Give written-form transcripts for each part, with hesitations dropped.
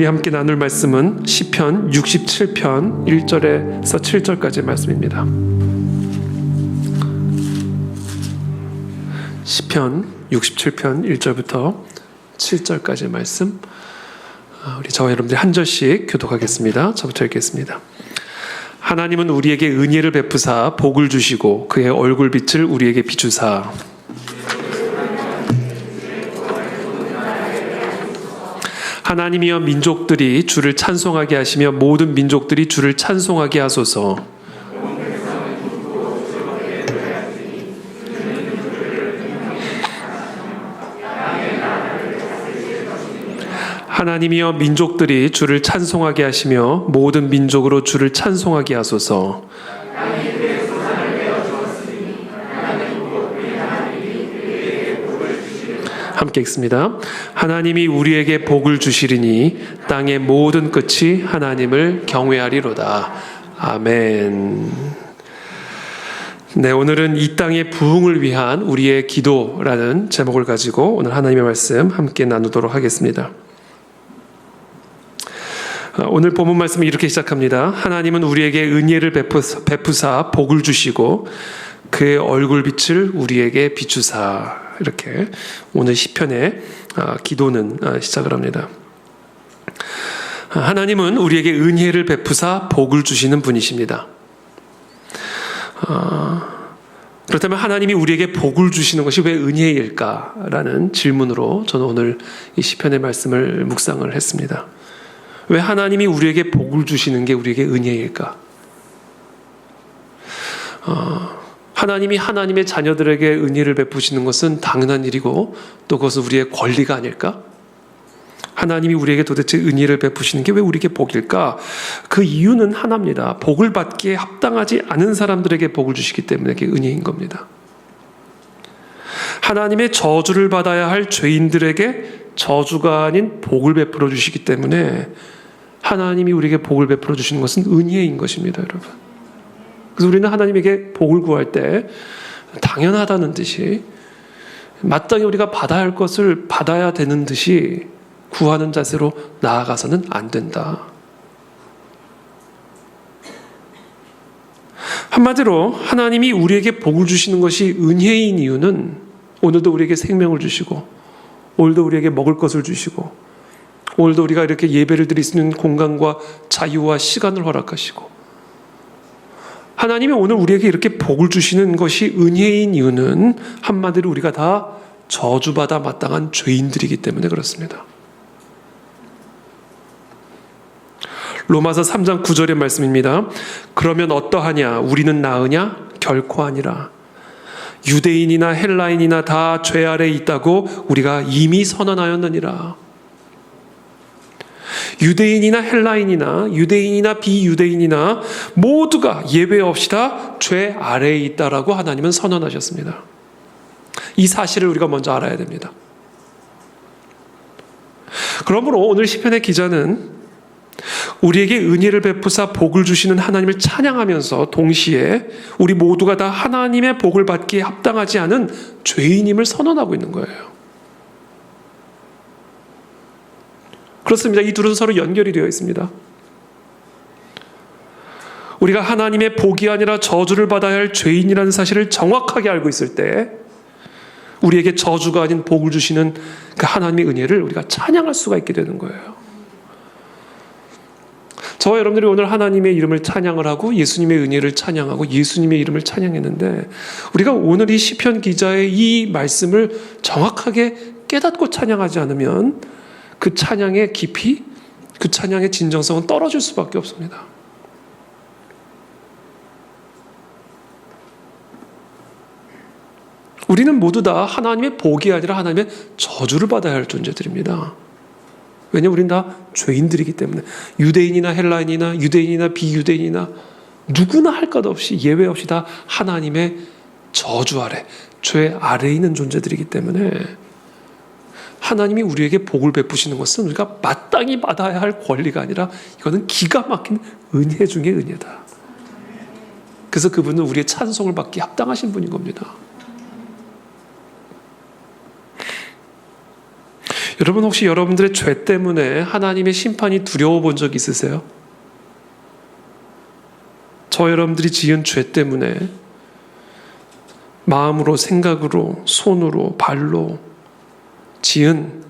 우리 함께 나눌 말씀은 시편 67편 1절에서 7절까지의 말씀입니다. 시편 67편 1절부터 7절까지의 말씀, 우리 저와 여러분들이 한 절씩 교독하겠습니다. 저부터 읽겠습니다. 하나님은 우리에게 은혜를 베푸사 복을 주시고 그의 얼굴빛을 우리에게 비추사 하나님이여 민족들이 주를 찬송하게 하시며 모든 민족들이 주를 찬송하게 하소서. 하나님이여 민족들이 주를 찬송하게 하시며 모든 민족으로 주를 찬송하게 하소서. 함께 읽습니다. 하나님이 우리에게 복을 주시리니 땅의 모든 끝이 하나님을 경외하리로다. 아멘. 네, 오늘은 이 땅의 부흥을 위한 우리의 기도라는 제목을 가지고 오늘 하나님의 말씀 함께 나누도록 하겠습니다. 오늘 본문 말씀은 이렇게 시작합니다. 하나님은 우리에게 은혜를 베푸사 복을 주시고 그의 얼굴빛을 우리에게 비추사. 이렇게 오늘 시편의 기도는 시작을 합니다. 하나님은 우리에게 은혜를 베푸사 복을 주시는 분이십니다. 그렇다면 하나님이 우리에게 복을 주시는 것이 왜 은혜일까라는 질문으로 저는 오늘 이 시편의 말씀을 묵상을 했습니다. 왜 하나님이 우리에게 복을 주시는 게 우리에게 은혜일까? 하나님이 하나님의 자녀들에게 은혜를 베푸시는 것은 당연한 일이고 또 그것은 우리의 권리가 아닐까? 하나님이 우리에게 도대체 은혜를 베푸시는 게 왜 우리에게 복일까? 그 이유는 하나입니다. 복을 받기에 합당하지 않은 사람들에게 복을 주시기 때문에 그게 은혜인 겁니다. 하나님의 저주를 받아야 할 죄인들에게 저주가 아닌 복을 베풀어 주시기 때문에 하나님이 우리에게 복을 베풀어 주시는 것은 은혜인 것입니다, 여러분. 그래서 우리는 하나님에게 복을 구할 때 당연하다는 듯이 마땅히 우리가 받아야 할 것을 받아야 되는 듯이 구하는 자세로 나아가서는 안 된다. 한마디로 하나님이 우리에게 복을 주시는 것이 은혜인 이유는 오늘도 우리에게 생명을 주시고 오늘도 우리에게 먹을 것을 주시고 오늘도 우리가 이렇게 예배를 드릴 수 있는 공간과 자유와 시간을 허락하시고 하나님이 오늘 우리에게 이렇게 복을 주시는 것이 은혜인 이유는 한마디로 우리가 다 저주받아 마땅한 죄인들이기 때문에 그렇습니다. 로마서 3장 9절의 말씀입니다. 그러면 어떠하냐? 우리는 나으냐? 결코 아니라. 유대인이나 헬라인이나 다 죄 아래에 있다고 우리가 이미 선언하였느니라. 유대인이나 헬라인이나 유대인이나 비유대인이나 모두가 예외 없이 다 죄 아래에 있다라고 하나님은 선언하셨습니다. 이 사실을 우리가 먼저 알아야 됩니다. 그러므로 오늘 시편의 기자는 우리에게 은혜를 베푸사 복을 주시는 하나님을 찬양하면서 동시에 우리 모두가 다 하나님의 복을 받기에 합당하지 않은 죄인임을 선언하고 있는 거예요. 그렇습니다. 이 둘은 서로 연결이 되어 있습니다. 우리가 하나님의 복이 아니라 저주를 받아야 할 죄인이라는 사실을 정확하게 알고 있을 때 우리에게 저주가 아닌 복을 주시는 그 하나님의 은혜를 우리가 찬양할 수가 있게 되는 거예요. 저와 여러분들이 오늘 하나님의 이름을 찬양을 하고 예수님의 은혜를 찬양하고 예수님의 이름을 찬양했는데 우리가 오늘 이 시편 기자의 이 말씀을 정확하게 깨닫고 찬양하지 않으면 그 찬양의 깊이, 그 찬양의 진정성은 떨어질 수밖에 없습니다. 우리는 모두 다 하나님의 복이 아니라 하나님의 저주를 받아야 할 존재들입니다. 왜냐하면 우리는 다 죄인들이기 때문에 유대인이나 헬라인이나 유대인이나 비유대인이나 누구나 할 것 없이 예외 없이 다 하나님의 저주 아래, 죄 아래에 있는 존재들이기 때문에 하나님이 우리에게 복을 베푸시는 것은 우리가 마땅히 받아야 할 권리가 아니라 이거는 기가 막힌 은혜 중의 은혜다. 그래서 그분은 우리의 찬송을 받기 합당하신 분인 겁니다. 여러분 혹시 여러분들의 죄 때문에 하나님의 심판이 두려워 본 적 있으세요? 저 여러분들이 지은 죄 때문에 마음으로, 생각으로, 손으로, 발로 지은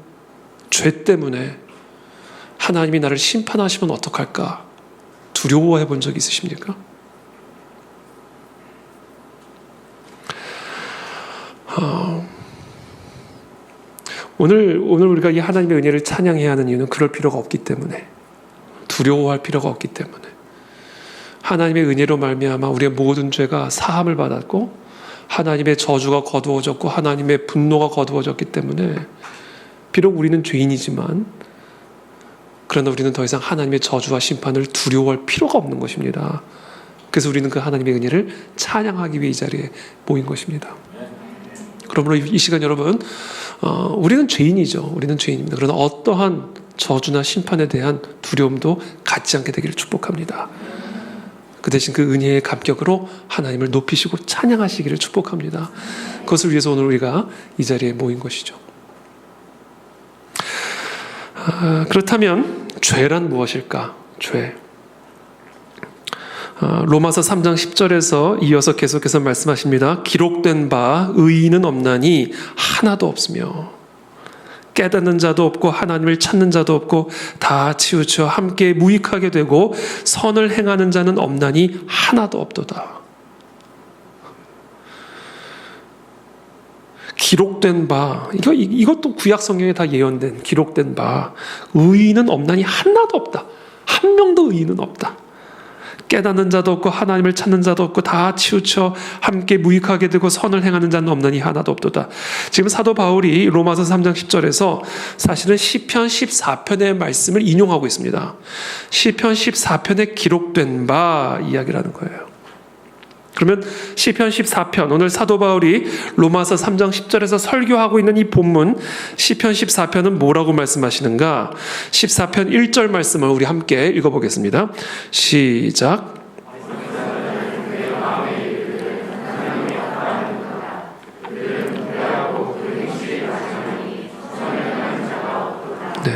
죄 때문에 하나님이 나를 심판하시면 어떡할까 두려워해 본 적 있으십니까? 오늘 우리가 이 하나님의 은혜를 찬양해야 하는 이유는 그럴 필요가 없기 때문에, 두려워할 필요가 없기 때문에, 하나님의 은혜로 말미암아 우리의 모든 죄가 사함을 받았고 하나님의 저주가 거두어졌고 하나님의 분노가 거두어졌기 때문에, 비록 우리는 죄인이지만 그러나 우리는 더 이상 하나님의 저주와 심판을 두려워할 필요가 없는 것입니다. 그래서 우리는 그 하나님의 은혜를 찬양하기 위해 이 자리에 모인 것입니다. 그러므로 이 시간 여러분, 우리는 죄인이죠. 우리는 죄인입니다. 그러나 어떠한 저주나 심판에 대한 두려움도 갖지 않게 되기를 축복합니다. 그 대신 그 은혜의 감격으로 하나님을 높이시고 찬양하시기를 축복합니다. 그것을 위해서 오늘 우리가 이 자리에 모인 것이죠. 그렇다면 죄란 무엇일까? 죄. 로마서 3장 10절에서 이어서 계속해서 말씀하십니다. 기록된 바 의인은 없나니 하나도 없으며 깨닫는 자도 없고 하나님을 찾는 자도 없고 다 치우쳐 함께 무익하게 되고 선을 행하는 자는 없나니 하나도 없도다. 기록된 바, 이것도 구약 성경에 다 예언된 기록된 바, 의인은 없나니 하나도 없다. 한 명도 의인은 없다. 깨닫는 자도 없고 하나님을 찾는 자도 없고 다 치우쳐 함께 무익하게 되고 선을 행하는 자는 없나니 하나도 없도다. 지금 사도 바울이 로마서 3장 10절에서 사실은 시편 14편의 말씀을 인용하고 있습니다. 시편 14편에 기록된 바 이야기를 하는 거예요. 그러면 시편 14편, 오늘 사도 바울이 로마서 3장 10절에서 설교하고 있는 이 본문 시편 14편은 뭐라고 말씀하시는가? 14편 1절 말씀을 우리 함께 읽어보겠습니다. 시작. 네.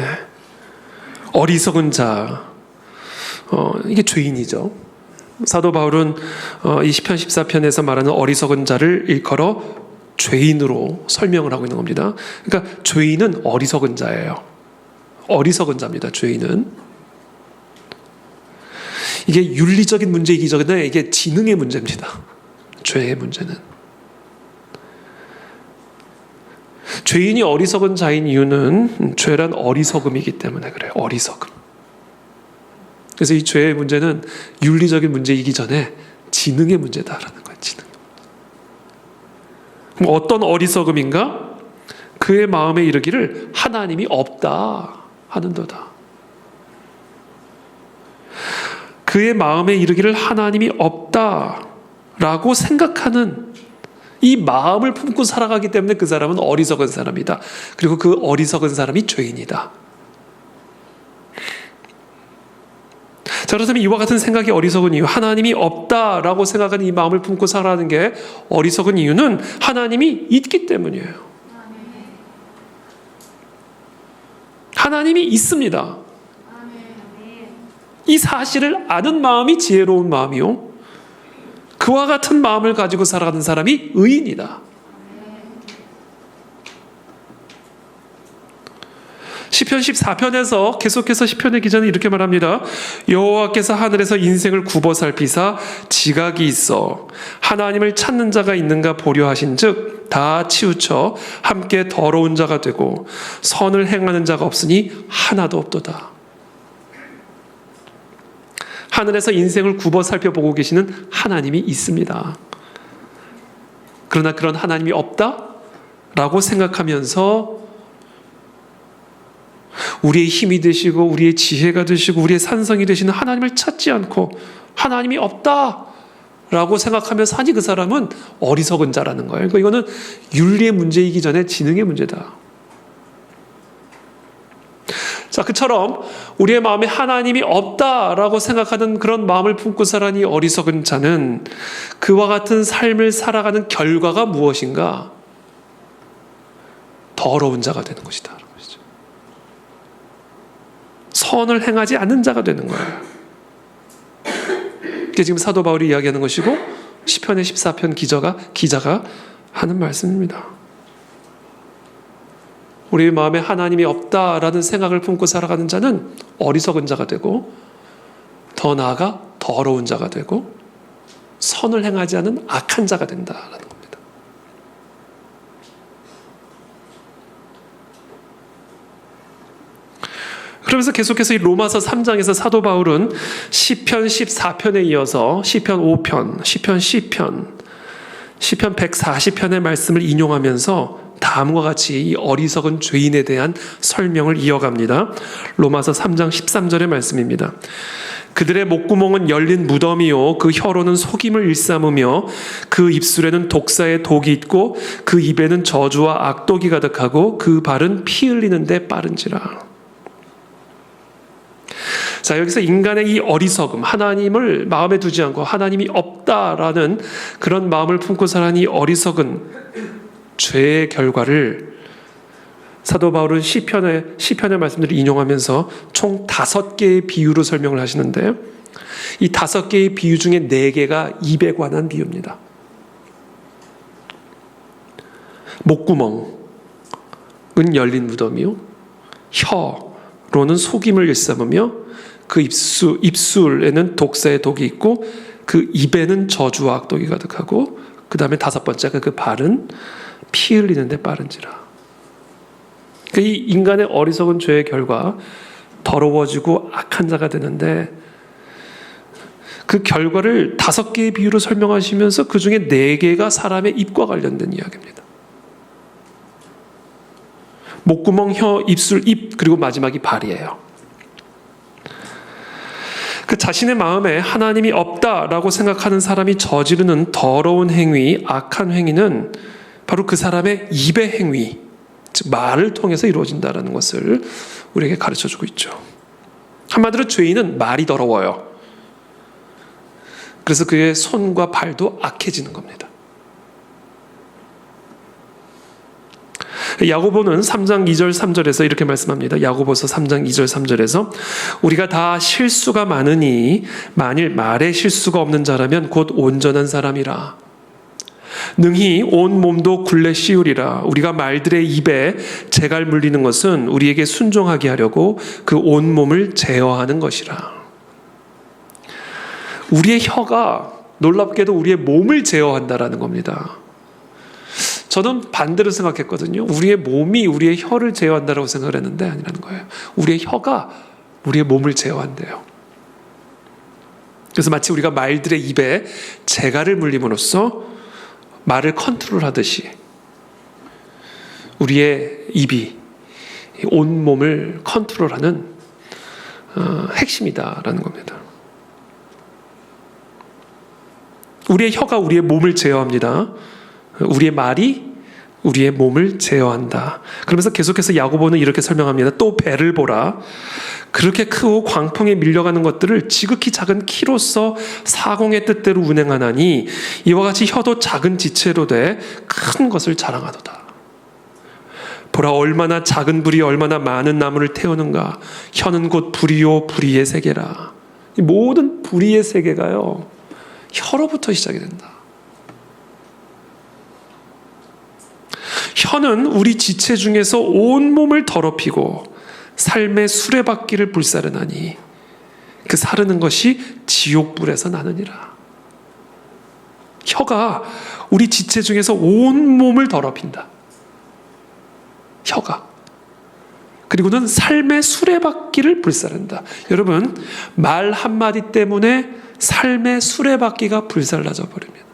어리석은 자, 이게 죄인이죠. 사도 바울은 이 시편 14편에서 말하는 어리석은 자를 일컬어 죄인으로 설명을 하고 있는 겁니다. 그러니까 죄인은 어리석은 자예요. 어리석은 자입니다. 죄인은. 이게 윤리적인 문제이기 전에 이게 지능의 문제입니다. 죄의 문제는. 죄인이 어리석은 자인 이유는 죄란 어리석음이기 때문에 그래요. 어리석음. 그래서 이 죄의 문제는 윤리적인 문제이기 전에 지능의 문제다라는 거예요. 지능. 그럼 어떤 어리석음인가? 그의 마음에 이르기를 하나님이 없다 하는도다. 그의 마음에 이르기를 하나님이 없다라고 생각하는 이 마음을 품고 살아가기 때문에 그 사람은 어리석은 사람이다. 그리고 그 어리석은 사람이 죄인이다. 자, 그렇다면 이와 같은 생각이 어리석은 이유, 하나님이 없다라고 생각하는 이 마음을 품고 살아가는 게 어리석은 이유는 하나님이 있기 때문이에요. 하나님이 있습니다. 이 사실을 아는 마음이 지혜로운 마음이요, 그와 같은 마음을 가지고 살아가는 사람이 의인이다. 시편 14편에서 계속해서 시편의 기자는 이렇게 말합니다. 여호와께서 하늘에서 인생을 굽어 살피사 지각이 있어 하나님을 찾는 자가 있는가 보려 하신즉 다 치우쳐 함께 더러운 자가 되고 선을 행하는 자가 없으니 하나도 없도다. 하늘에서 인생을 굽어 살펴보고 계시는 하나님이 있습니다. 그러나 그런 하나님이 없다라고 생각하면서 우리의 힘이 되시고 우리의 지혜가 되시고 우리의 산성이 되시는 하나님을 찾지 않고 하나님이 없다라고 생각하며 사니 그 사람은 어리석은 자라는 거예요. 그러니까 이거는 윤리의 문제이기 전에 지능의 문제다. 자, 그처럼 우리의 마음에 하나님이 없다라고 생각하는 그런 마음을 품고 살아니 어리석은 자는 그와 같은 삶을 살아가는 결과가 무엇인가? 더러운 자가 되는 것이다. 선을 행하지 않는 자가 되는 거예요. 이게 지금 사도 바울이 이야기하는 것이고 시편의 14편 기자가 하는 말씀입니다. 우리 마음에 하나님이 없다라는 생각을 품고 살아가는 자는 어리석은 자가 되고, 더 나아가 더러운 자가 되고, 선을 행하지 않은 악한 자가 된다라는 겁니다. 그러면서 계속해서 이 로마서 3장에서 사도 바울은 시편 14편에 이어서 시편 5편, 시편 10편, 시편 140편의 말씀을 인용하면서 다음과 같이 이 어리석은 죄인에 대한 설명을 이어갑니다. 로마서 3장 13절의 말씀입니다. 그들의 목구멍은 열린 무덤이요 그 혀로는 속임을 일삼으며 그 입술에는 독사의 독이 있고 그 입에는 저주와 악독이 가득하고 그 발은 피 흘리는 데 빠른지라. 자, 여기서 인간의 이 어리석음, 하나님을 마음에 두지 않고 하나님이 없다라는 그런 마음을 품고 살아가는 이 어리석은 죄의 결과를 사도 바울은 시편의 말씀들을 인용하면서 총 5개의 비유로 설명을 하시는데요. 이 5개의 비유 중에 4개가 입에 관한 비유입니다. 목구멍은 열린 무덤이요, 혀로는 속임을 일삼으며 그 입술에는 독사의 독이 있고 그 입에는 저주와 악독이 가득하고, 그 다음에 5번째가 그 발은 피 흘리는 데 빠른지라. 이 인간의 어리석은 죄의 결과 더러워지고 악한 자가 되는데, 그 결과를 5개의 비유로 설명하시면서 그 중에 4개가 사람의 입과 관련된 이야기입니다. 목구멍, 혀, 입술, 입, 그리고 마지막이 발이에요. 그 자신의 마음에 하나님이 없다라고 생각하는 사람이 저지르는 더러운 행위, 악한 행위는 바로 그 사람의 입의 행위, 즉 말을 통해서 이루어진다는 것을 우리에게 가르쳐주고 있죠. 한마디로 죄인은 말이 더러워요. 그래서 그의 손과 발도 악해지는 겁니다. 야고보는 3장 2절 3절에서 이렇게 말씀합니다. 야고보서 3장 2절 3절에서 우리가 다 실수가 많으니 만일 말에 실수가 없는 자라면 곧 온전한 사람이라. 능히 온 몸도 굴레 씌우리라. 우리가 말들의 입에 재갈 물리는 것은 우리에게 순종하게 하려고 그 온 몸을 제어하는 것이라. 우리의 혀가 놀랍게도 우리의 몸을 제어한다라는 겁니다. 저는 반대로 생각했거든요. 우리의 몸이 우리의 혀를 제어한다라고 생각을 했는데 아니라는 거예요. 우리의 혀가 우리의 몸을 제어한대요. 그래서 마치 우리가 말들의 입에 재갈을 물림으로써 말을 컨트롤하듯이 우리의 입이 온 몸을 컨트롤하는 핵심이다라는 겁니다. 우리의 혀가 우리의 몸을 제어합니다. 우리의 말이 우리의 몸을 제어한다. 그러면서 계속해서 야고보는 이렇게 설명합니다. 또 배를 보라. 그렇게 크고 광풍에 밀려가는 것들을 지극히 작은 키로서 사공의 뜻대로 운행하나니 이와 같이 혀도 작은 지체로 돼 큰 것을 자랑하도다. 보라, 얼마나 작은 불이 얼마나 많은 나무를 태우는가. 혀는 곧 불이요 불의의 세계라. 이 모든 불의의 세계가요, 혀로부터 시작이 된다. 혀는 우리 지체 중에서 온몸을 더럽히고 삶의 수레바퀴를 불사르나니 그 사르는 것이 지옥불에서 나느니라. 혀가 우리 지체 중에서 온몸을 더럽힌다. 혀가. 그리고는 삶의 수레바퀴를 불사른다. 여러분, 말 한마디 때문에 삶의 수레바퀴가 불살라져 버립니다.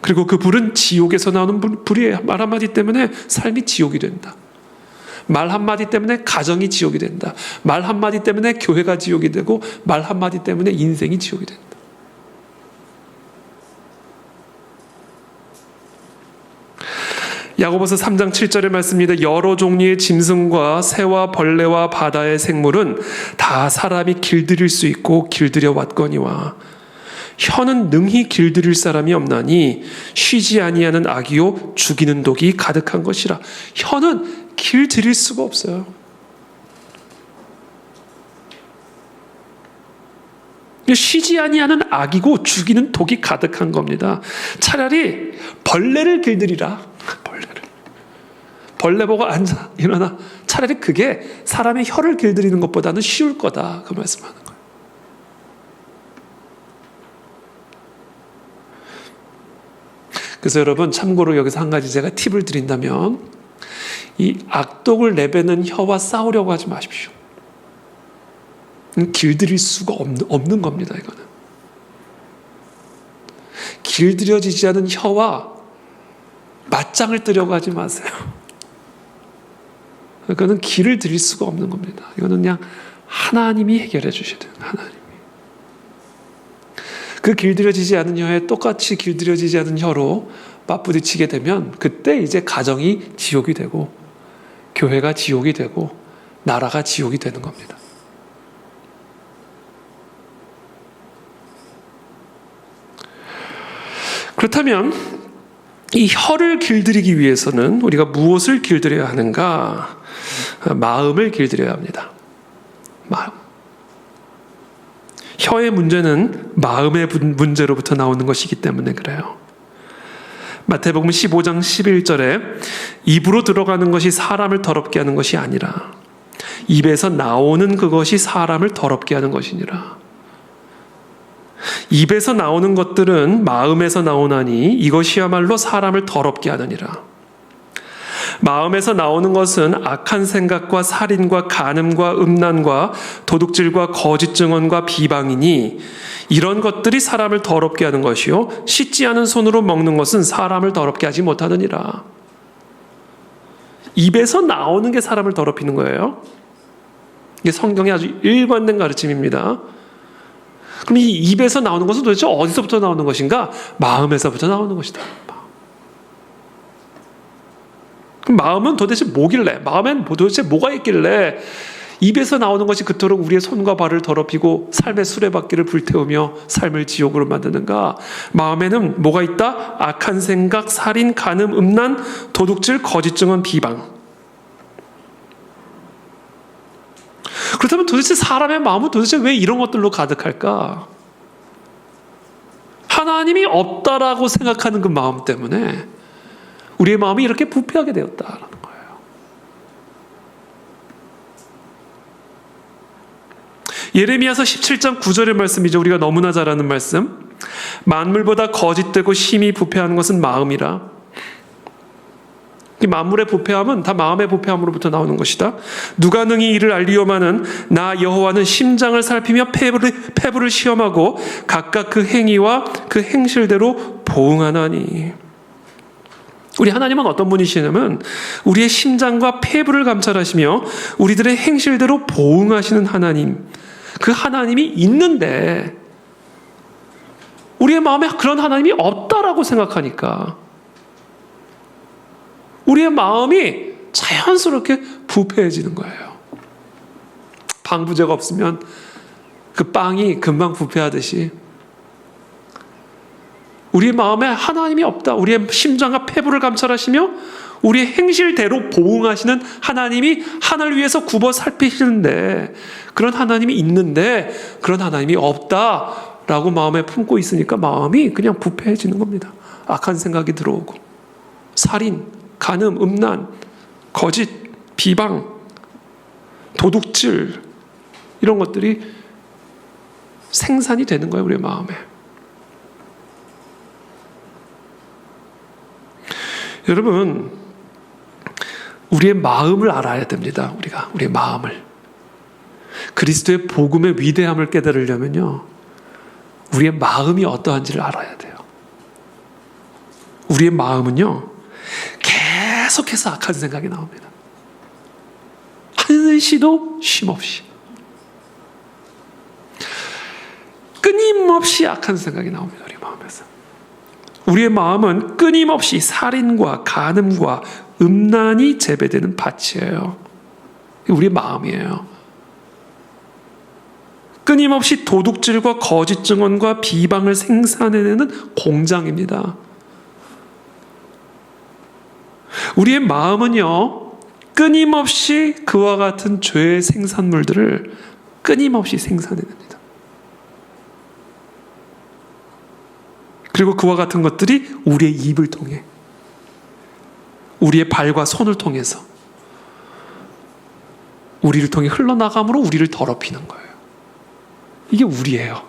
그리고 그 불은 지옥에서 나오는 불이에요. 말 한마디 때문에 삶이 지옥이 된다. 말 한마디 때문에 가정이 지옥이 된다. 말 한마디 때문에 교회가 지옥이 되고 말 한마디 때문에 인생이 지옥이 된다. 야고보서 3장 7절의 말씀입니다. 여러 종류의 짐승과 새와 벌레와 바다의 생물은 다 사람이 길들일 수 있고 길들여 왔거니와 혀는 능히 길들일 사람이 없나니 쉬지 아니하는 악이요 죽이는 독이 가득한 것이라. 혀는 길들일 수가 없어요. 쉬지 아니하는 악이고 죽이는 독이 가득한 겁니다. 차라리 벌레를 길들이라. 벌레 보고 앉아 일어나. 차라리 그게 사람의 혀를 길들이는 것보다는 쉬울 거다. 그 말씀하는 거예요. 그래서 여러분, 참고로 여기서 한 가지 제가 팁을 드린다면, 이 악독을 내뱉는 혀와 싸우려고 하지 마십시오. 길들일 수가 없는 겁니다. 이거는 길들여지지 않은 혀와 맞짱을 뜨려고 하지 마세요. 이거는 길을 들일 수가 없는 겁니다. 이거는 그냥 하나님이 해결해 주셔야 돼요. 하나님이. 그 길들여지지 않은 혀에 똑같이 길들여지지 않은 혀로 맞부딪히게 되면 그때 이제 가정이 지옥이 되고 교회가 지옥이 되고 나라가 지옥이 되는 겁니다. 그렇다면 이 혀를 길들이기 위해서는 우리가 무엇을 길들여야 하는가? 마음을 길들여야 합니다. 마음. 혀의 문제는 마음의 문제로부터 나오는 것이기 때문에 그래요. 마태복음 15장 11절에 입으로 들어가는 것이 사람을 더럽게 하는 것이 아니라 입에서 나오는 그것이 사람을 더럽게 하는 것이니라. 입에서 나오는 것들은 마음에서 나오나니 이것이야말로 사람을 더럽게 하느니라. 마음에서 나오는 것은 악한 생각과 살인과 간음과 음란과 도둑질과 거짓 증언과 비방이니 이런 것들이 사람을 더럽게 하는 것이요 씻지 않은 손으로 먹는 것은 사람을 더럽게 하지 못하느니라. 입에서 나오는 게 사람을 더럽히는 거예요. 이게 성경의 아주 일관된 가르침입니다. 그럼 이 입에서 나오는 것은 도대체 어디서부터 나오는 것인가? 마음에서부터 나오는 것이다. 그럼 마음은 도대체 뭐길래? 마음엔 도대체 뭐가 있길래 입에서 나오는 것이 그토록 우리의 손과 발을 더럽히고 삶의 수레바퀴를 불태우며 삶을 지옥으로 만드는가? 마음에는 뭐가 있다? 악한 생각, 살인, 간음, 음란, 도둑질, 거짓 증언, 비방. 그렇다면 도대체 사람의 마음은 도대체 왜 이런 것들로 가득할까? 하나님이 없다라고 생각하는 그 마음 때문에 우리의 마음이 이렇게 부패하게 되었다라는 거예요. 예레미야서 17장 9절의 말씀이죠. 우리가 너무나 잘 아는 말씀. 만물보다 거짓되고 심히 부패하는 것은 마음이라. 이 만물의 부패함은 다 마음의 부패함으로부터 나오는 것이다. 누가 능히 이를 알리오마는 나 여호와는 심장을 살피며 폐부를 시험하고 각각 그 행위와 그 행실대로 보응하나니. 우리 하나님은 어떤 분이시냐면 우리의 심장과 폐부를 감찰하시며 우리들의 행실대로 보응하시는 하나님. 그 하나님이 있는데 우리의 마음에 그런 하나님이 없다라고 생각하니까 우리의 마음이 자연스럽게 부패해지는 거예요. 방부제가 없으면 그 빵이 금방 부패하듯이 우리의 마음에 하나님이 없다. 우리의 심장과 폐부를 감찰하시며 우리의 행실대로 보응하시는 하나님이 하늘 위에서 굽어 살피시는데 그런 하나님이 있는데 그런 하나님이 없다라고 마음에 품고 있으니까 마음이 그냥 부패해지는 겁니다. 악한 생각이 들어오고 살인, 간음, 음란, 거짓, 비방, 도둑질 이런 것들이 생산이 되는 거예요. 우리의 마음에. 여러분, 우리의 마음을 알아야 됩니다. 우리의 마음을. 그리스도의 복음의 위대함을 깨달으려면요, 우리의 마음이 어떠한지를 알아야 돼요. 우리의 마음은요, 계속해서 악한 생각이 나옵니다. 한시도 쉼없이. 끊임없이 악한 생각이 나옵니다. 우리 마음에서. 우리의 마음은 끊임없이 살인과 간음과 음란이 재배되는 밭이에요. 우리의 마음이에요. 끊임없이 도둑질과 거짓 증언과 비방을 생산해내는 공장입니다. 우리의 마음은요, 끊임없이 그와 같은 죄의 생산물들을 끊임없이 생산해냅니다. 그리고 그와 같은 것들이 우리의 입을 통해, 우리의 발과 손을 통해서 우리를 통해 흘러나감으로 우리를 더럽히는 거예요. 이게 우리예요.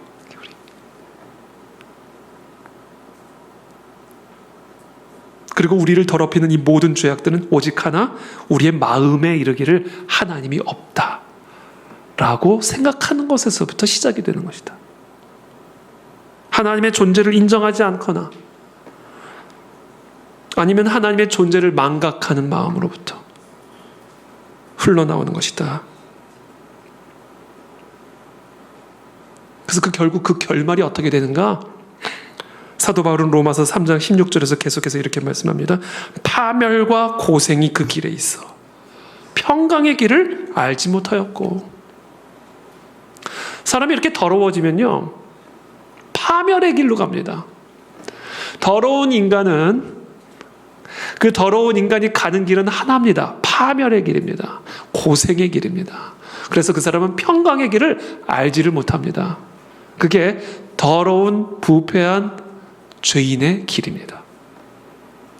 그리고 우리를 더럽히는 이 모든 죄악들은 오직 하나, 우리의 마음에 이르기를 하나님이 없다라고 생각하는 것에서부터 시작이 되는 것이다. 하나님의 존재를 인정하지 않거나 아니면 하나님의 존재를 망각하는 마음으로부터 흘러나오는 것이다. 그래서 결국 그 결말이 어떻게 되는가? 사도 바울은 로마서 3장 16절에서 계속해서 이렇게 말씀합니다. 파멸과 고생이 그 길에 있어 평강의 길을 알지 못하였고. 사람이 이렇게 더러워지면요, 파멸의 길로 갑니다. 더러운 인간은, 그 더러운 인간이 가는 길은 하나입니다. 파멸의 길입니다. 고생의 길입니다. 그래서 그 사람은 평강의 길을 알지를 못합니다. 그게 더러운 부패한 죄인의 길입니다.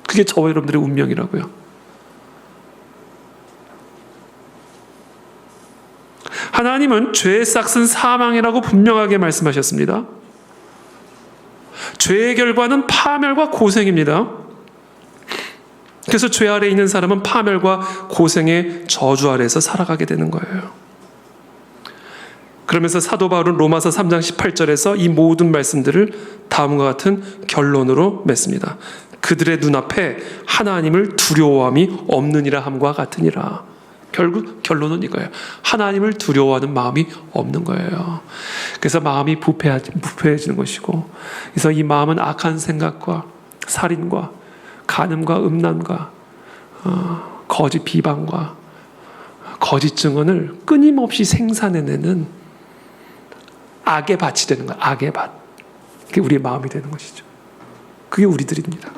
그게 저와 여러분들의 운명이라고요. 하나님은 죄의 싹은 사망이라고 분명하게 말씀하셨습니다. 죄의 결과는 파멸과 고생입니다. 그래서 죄 아래에 있는 사람은 파멸과 고생의 저주 아래에서 살아가게 되는 거예요. 그러면서 사도 바울은 로마서 3장 18절에서 이 모든 말씀들을 다음과 같은 결론으로 맺습니다. 그들의 눈앞에 하나님을 두려워함이 없느니라 함과 같으니라. 결국 결론은 이거예요. 하나님을 두려워하는 마음이 없는 거예요. 그래서 마음이 부패해지는 것이고, 그래서 이 마음은 악한 생각과 살인과 간음과 음란과 거짓 비방과 거짓 증언을 끊임없이 생산해내는 악의 밭이 되는 거예요. 악의 밭. 그게 우리의 마음이 되는 것이죠. 그게 우리들입니다.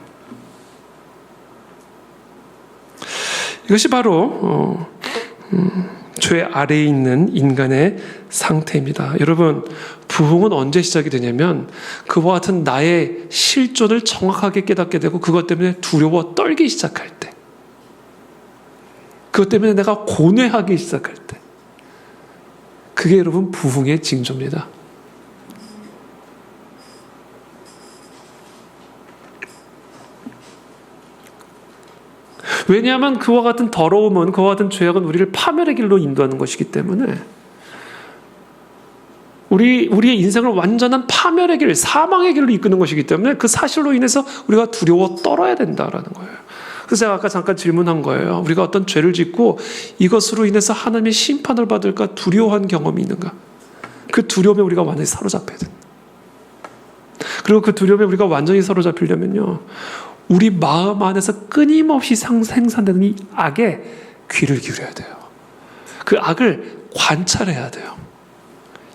이것이 바로 죄 아래에 있는 인간의 상태입니다. 여러분, 부흥은 언제 시작이 되냐면 그와 같은 나의 실존을 정확하게 깨닫게 되고 그것 때문에 두려워 떨기 시작할 때, 그것 때문에 내가 고뇌하기 시작할 때, 그게 여러분 부흥의 징조입니다. 왜냐하면 그와 같은 더러움은, 그와 같은 죄악은 우리를 파멸의 길로 인도하는 것이기 때문에 우리의 인생을 완전한 파멸의 길, 사망의 길로 이끄는 것이기 때문에 그 사실로 인해서 우리가 두려워 떨어야 된다라는 거예요. 그래서 제가 아까 잠깐 질문한 거예요. 우리가 어떤 죄를 짓고 이것으로 인해서 하나님의 심판을 받을까 두려워한 경험이 있는가? 그 두려움에 우리가 완전히 사로잡혀야 된다. 그리고 그 두려움에 우리가 완전히 사로잡히려면요, 우리 마음 안에서 끊임없이 생산되는 이 악에 귀를 기울여야 돼요. 그 악을 관찰해야 돼요.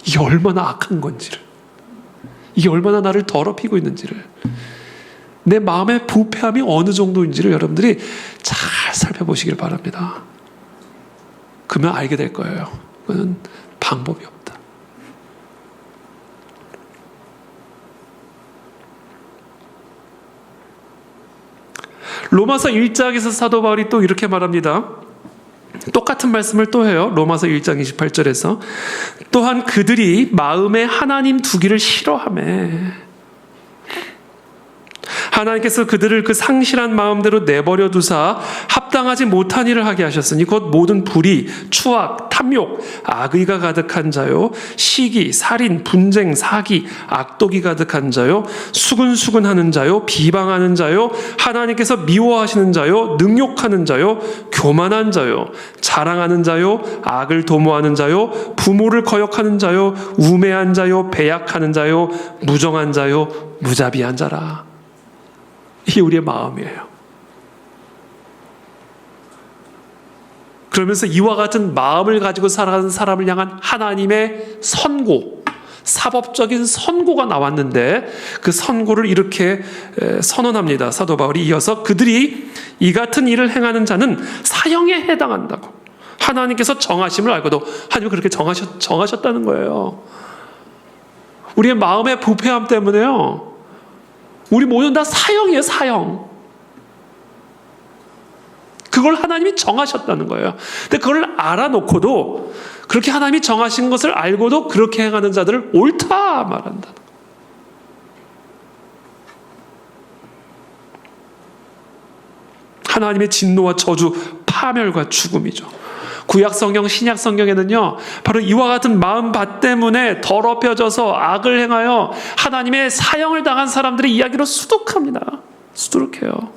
이게 얼마나 악한 건지를, 이게 얼마나 나를 더럽히고 있는지를, 내 마음의 부패함이 어느 정도인지를 여러분들이 잘 살펴보시길 바랍니다. 그러면 알게 될 거예요. 그건 방법이 없다. 로마서 1장에서 사도 바울이 또 이렇게 말합니다. 똑같은 말씀을 또 해요. 로마서 1장 28절에서 또한 그들이 마음에 하나님 두기를 싫어하며 하나님께서 그들을 그 상실한 마음대로 내버려 두사 합당하지 못한 일을 하게 하셨으니 곧 모든 불의, 추악, 탐욕, 악의가 가득한 자요, 시기, 살인, 분쟁, 사기, 악독이 가득한 자요, 수근수근하는 자요, 비방하는 자요, 하나님께서 미워하시는 자요, 능욕하는 자요, 교만한 자요, 자랑하는 자요, 악을 도모하는 자요, 부모를 거역하는 자요, 우매한 자요, 배약하는 자요, 무정한 자요, 무자비한 자라. 이게 우리의 마음이에요. 그러면서 이와 같은 마음을 가지고 살아가는 사람을 향한 하나님의 선고, 사법적인 선고가 나왔는데 그 선고를 이렇게 선언합니다. 사도 바울이 이어서 그들이 이 같은 일을 행하는 자는 사형에 해당한다고. 하나님께서 정하심을 알고도 하나님은 그렇게 정하셨다는 거예요. 우리의 마음의 부패함 때문에요, 우리 모두는 다 사형이에요, 사형. 그걸 하나님이 정하셨다는 거예요. 근데 그걸 알아놓고도, 그렇게 하나님이 정하신 것을 알고도 그렇게 행하는 자들을 옳다 말한다는 거예요. 하나님의 진노와 저주, 파멸과 죽음이죠. 구약 성경, 신약 성경에는요, 바로 이와 같은 마음밭 때문에 더럽혀져서 악을 행하여 하나님의 사형을 당한 사람들의 이야기로 수두룩합니다. 수두룩해요.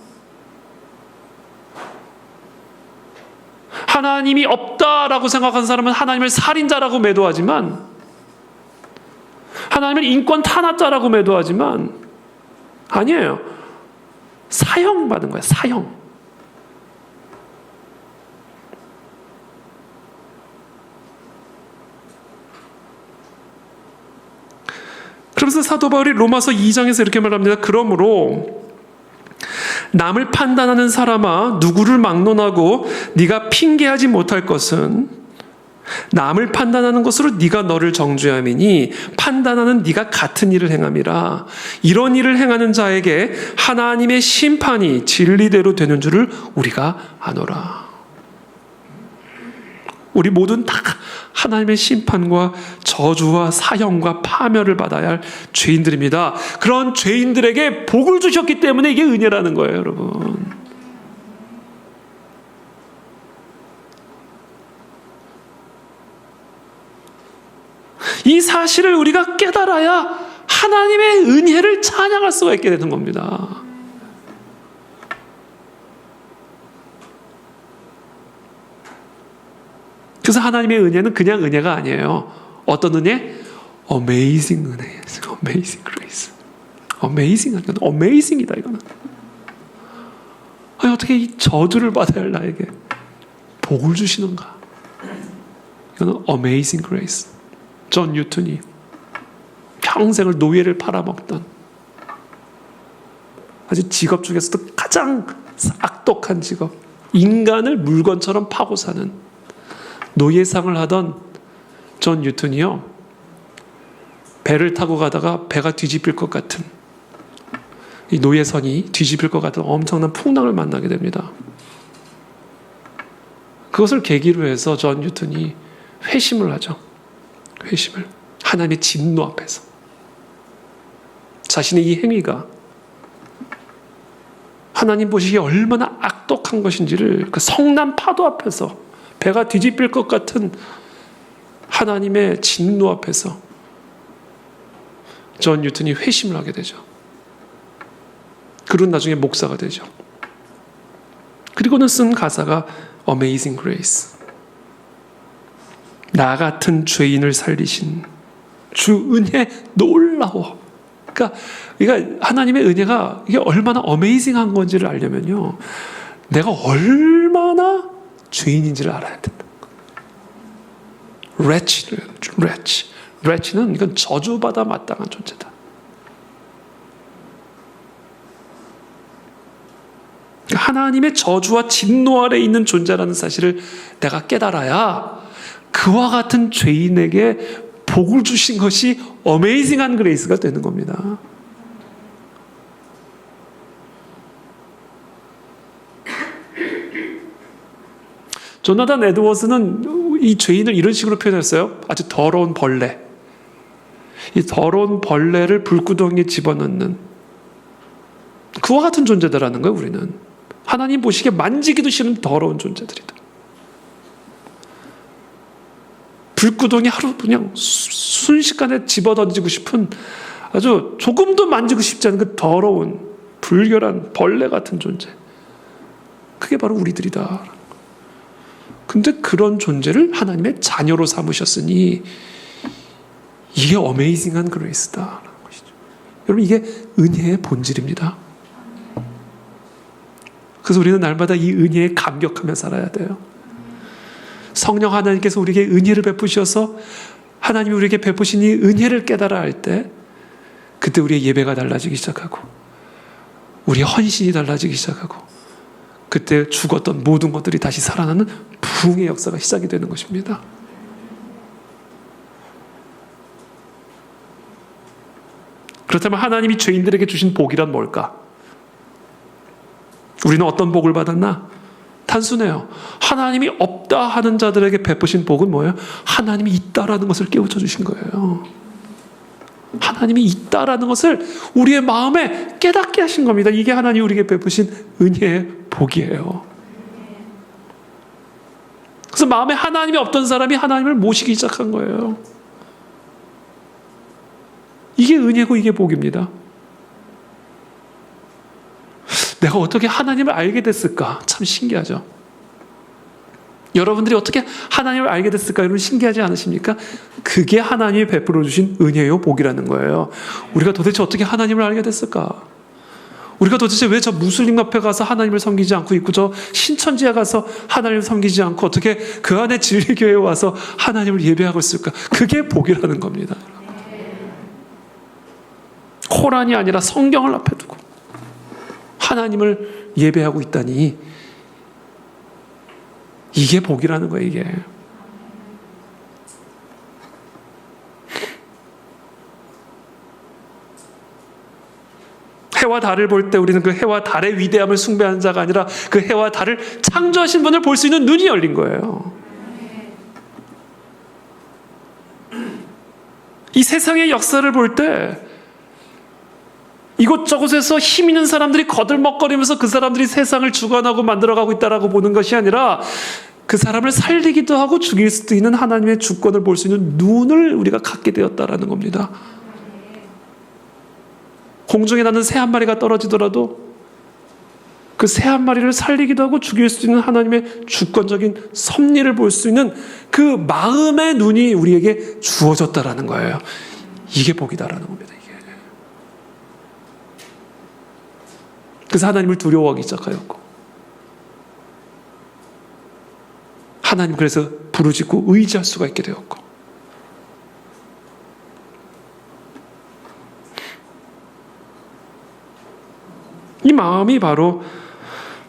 하나님이 없다라고 생각한 사람은 하나님을 살인자라고 매도하지만, 하나님을 인권 탄압자라고 매도하지만, 아니에요. 사형 받은 거예요, 사형. 그래서 사도 바울이 로마서 2장에서 이렇게 말합니다. 그러므로 남을 판단하는 사람아, 누구를 막론하고 네가 핑계하지 못할 것은 남을 판단하는 것으로 네가 너를 정죄함이니 판단하는 네가 같은 일을 행함이라. 이런 일을 행하는 자에게 하나님의 심판이 진리대로 되는 줄을 우리가 아노라. 우리 모두는 다 하나님의 심판과 저주와 사형과 파멸을 받아야 할 죄인들입니다. 그런 죄인들에게 복을 주셨기 때문에 이게 은혜라는 거예요, 여러분. 이 사실을 우리가 깨달아야 하나님의 은혜를 찬양할 수가 있게 되는 겁니다. 그래서 하나님의 은혜는 그냥 은혜가 아니에요. 어떤 은혜? Amazing 은혜예요. Amazing grace. Amazing이다 이거는. 아니, 어떻게 이 저주를 받아야 할 나에게 복을 주시는가? 이거는 Amazing grace. 존 뉴턴이 평생을 노예를 팔아먹던, 아주 직업 중에서도 가장 악독한 직업, 인간을 물건처럼 파고 사는 노예상을 하던 존 뉴턴이요, 배를 타고 가다가 배가 뒤집힐 것 같은, 이 노예선이 뒤집힐 것 같은 엄청난 풍랑을 만나게 됩니다. 그것을 계기로 해서 존 뉴턴이 회심을 하죠. 회심을. 하나님의 진노 앞에서 자신의 이 행위가 하나님 보시기에 얼마나 악독한 것인지를 그 성난 파도 앞에서, 배가 뒤집힐 것 같은 하나님의 진노 앞에서 존 뉴턴이 회심을 하게 되죠. 그리고 나중에 목사가 되죠. 그리고는 쓴 가사가 Amazing Grace. 나 같은 죄인을 살리신 주 은혜 놀라워. 그러니까 하나님의 은혜가 이게 얼마나 어메이징한 건지를 알려면요, 내가 얼마나 죄인인지를 알아야 된다. wretch는 이건 저주받아 마땅한 존재다. 하나님의 저주와 진노 아래 있는 존재라는 사실을 내가 깨달아야 그와 같은 죄인에게 복을 주신 것이 어메이징한 그레이스가 되는 겁니다. 조나단 에드워즈는 이 죄인을 이런 식으로 표현했어요. 아주 더러운 벌레. 이 더러운 벌레를 불구덩이에 집어넣는 그와 같은 존재다라는 거예요. 우리는 하나님 보시기에 만지기도 싫은 더러운 존재들이다. 불구덩이 하루 그냥 순식간에 집어던지고 싶은, 아주 조금도 만지고 싶지 않은 그 더러운 불결한 벌레 같은 존재, 그게 바로 우리들이다. 근데 그런 존재를 하나님의 자녀로 삼으셨으니 이게 어메이징한 그레이스다라는 것이죠. 여러분, 이게 은혜의 본질입니다. 그래서 우리는 날마다 이 은혜에 감격하며 살아야 돼요. 성령 하나님께서 우리에게 은혜를 베푸셔서 하나님이 우리에게 베푸신 이 은혜를 깨달아 할 때, 그때 우리의 예배가 달라지기 시작하고 우리의 헌신이 달라지기 시작하고 그때 죽었던 모든 것들이 다시 살아나는 부흥의 역사가 시작이 되는 것입니다. 그렇다면 하나님이 죄인들에게 주신 복이란 뭘까? 우리는 어떤 복을 받았나? 단순해요. 하나님이 없다 하는 자들에게 베푸신 복은 뭐예요? 하나님이 있다라는 것을 깨우쳐 주신 거예요. 하나님이 있다라는 것을 우리의 마음에 깨닫게 하신 겁니다. 이게 하나님이 우리에게 베푸신 은혜의 복이에요. 그래서 마음에 하나님이 없던 사람이 하나님을 모시기 시작한 거예요. 이게 은혜고 이게 복입니다. 내가 어떻게 하나님을 알게 됐을까? 참 신기하죠. 여러분들이 어떻게 하나님을 알게 됐을까? 여러분 신기하지 않으십니까? 그게 하나님이 베풀어 주신 은혜요 복이라는 거예요. 우리가 도대체 어떻게 하나님을 알게 됐을까? 우리가 도대체 왜 저 무슬림 앞에 가서 하나님을 섬기지 않고 있고 저 신천지에 가서 하나님을 섬기지 않고 어떻게 그 안에 진리교회에 와서 하나님을 예배하고 있을까? 그게 복이라는 겁니다. 코란이 아니라 성경을 앞에 두고 하나님을 예배하고 있다니 이게 복이라는 거예요. 이게 해와 달을 볼 때 우리는 그 해와 달의 위대함을 숭배하는 자가 아니라 그 해와 달을 창조하신 분을 볼 수 있는 눈이 열린 거예요. 이 세상의 역사를 볼 때 이곳저곳에서 힘 있는 사람들이 거들먹거리면서 그 사람들이 세상을 주관하고 만들어가고 있다라고 보는 것이 아니라 그 사람을 살리기도 하고 죽일 수도 있는 하나님의 주권을 볼 수 있는 눈을 우리가 갖게 되었다라는 겁니다. 공중에 나는 새 한 마리가 떨어지더라도 그 새 한 마리를 살리기도 하고 죽일 수 있는 하나님의 주권적인 섭리를 볼 수 있는 그 마음의 눈이 우리에게 주어졌다라는 거예요. 이게 복이다라는 겁니다. 그래서 하나님을 두려워하기 시작하였고 하나님 그래서 부르짖고 의지할 수가 있게 되었고 이 마음이 바로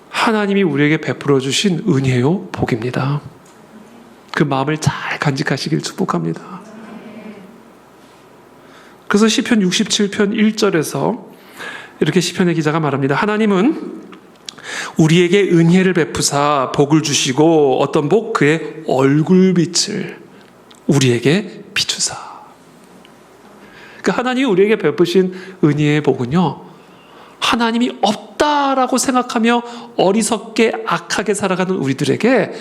하나님이 우리에게 베풀어 주신 은혜요 복입니다. 그 마음을 잘 간직하시길 축복합니다. 그래서 시편 67편 1절에서 이렇게 시편의 기자가 말합니다. 하나님은 우리에게 은혜를 베푸사 복을 주시고 어떤 복? 그의 얼굴빛을 우리에게 비추사. 그 하나님이 우리에게 베푸신 은혜의 복은요, 하나님이 없다라고 생각하며 어리석게 악하게 살아가는 우리들에게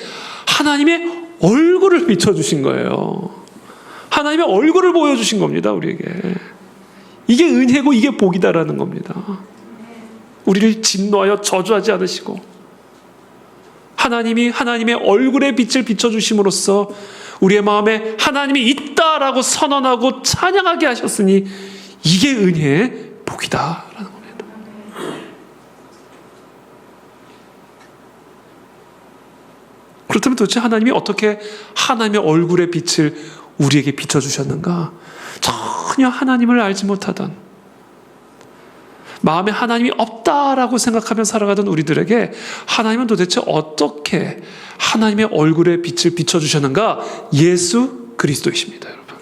하나님의 얼굴을 비춰주신 거예요. 하나님의 얼굴을 보여주신 겁니다, 우리에게. 이게 은혜고 이게 복이다라는 겁니다. 우리를 진노하여 저주하지 않으시고 하나님이 하나님의 얼굴의 빛을 비춰주심으로써 우리의 마음에 하나님이 있다라고 선언하고 찬양하게 하셨으니 이게 은혜의 복이다라는 겁니다. 그렇다면 도대체 하나님이 어떻게 하나님의 얼굴의 빛을 우리에게 비춰주셨는가? 전혀 하나님을 알지 못하던 마음에 하나님이 없다라고 생각하며 살아가던 우리들에게 하나님은 도대체 어떻게 하나님의 얼굴의 빛을 비춰주셨는가? 예수 그리스도이십니다, 여러분.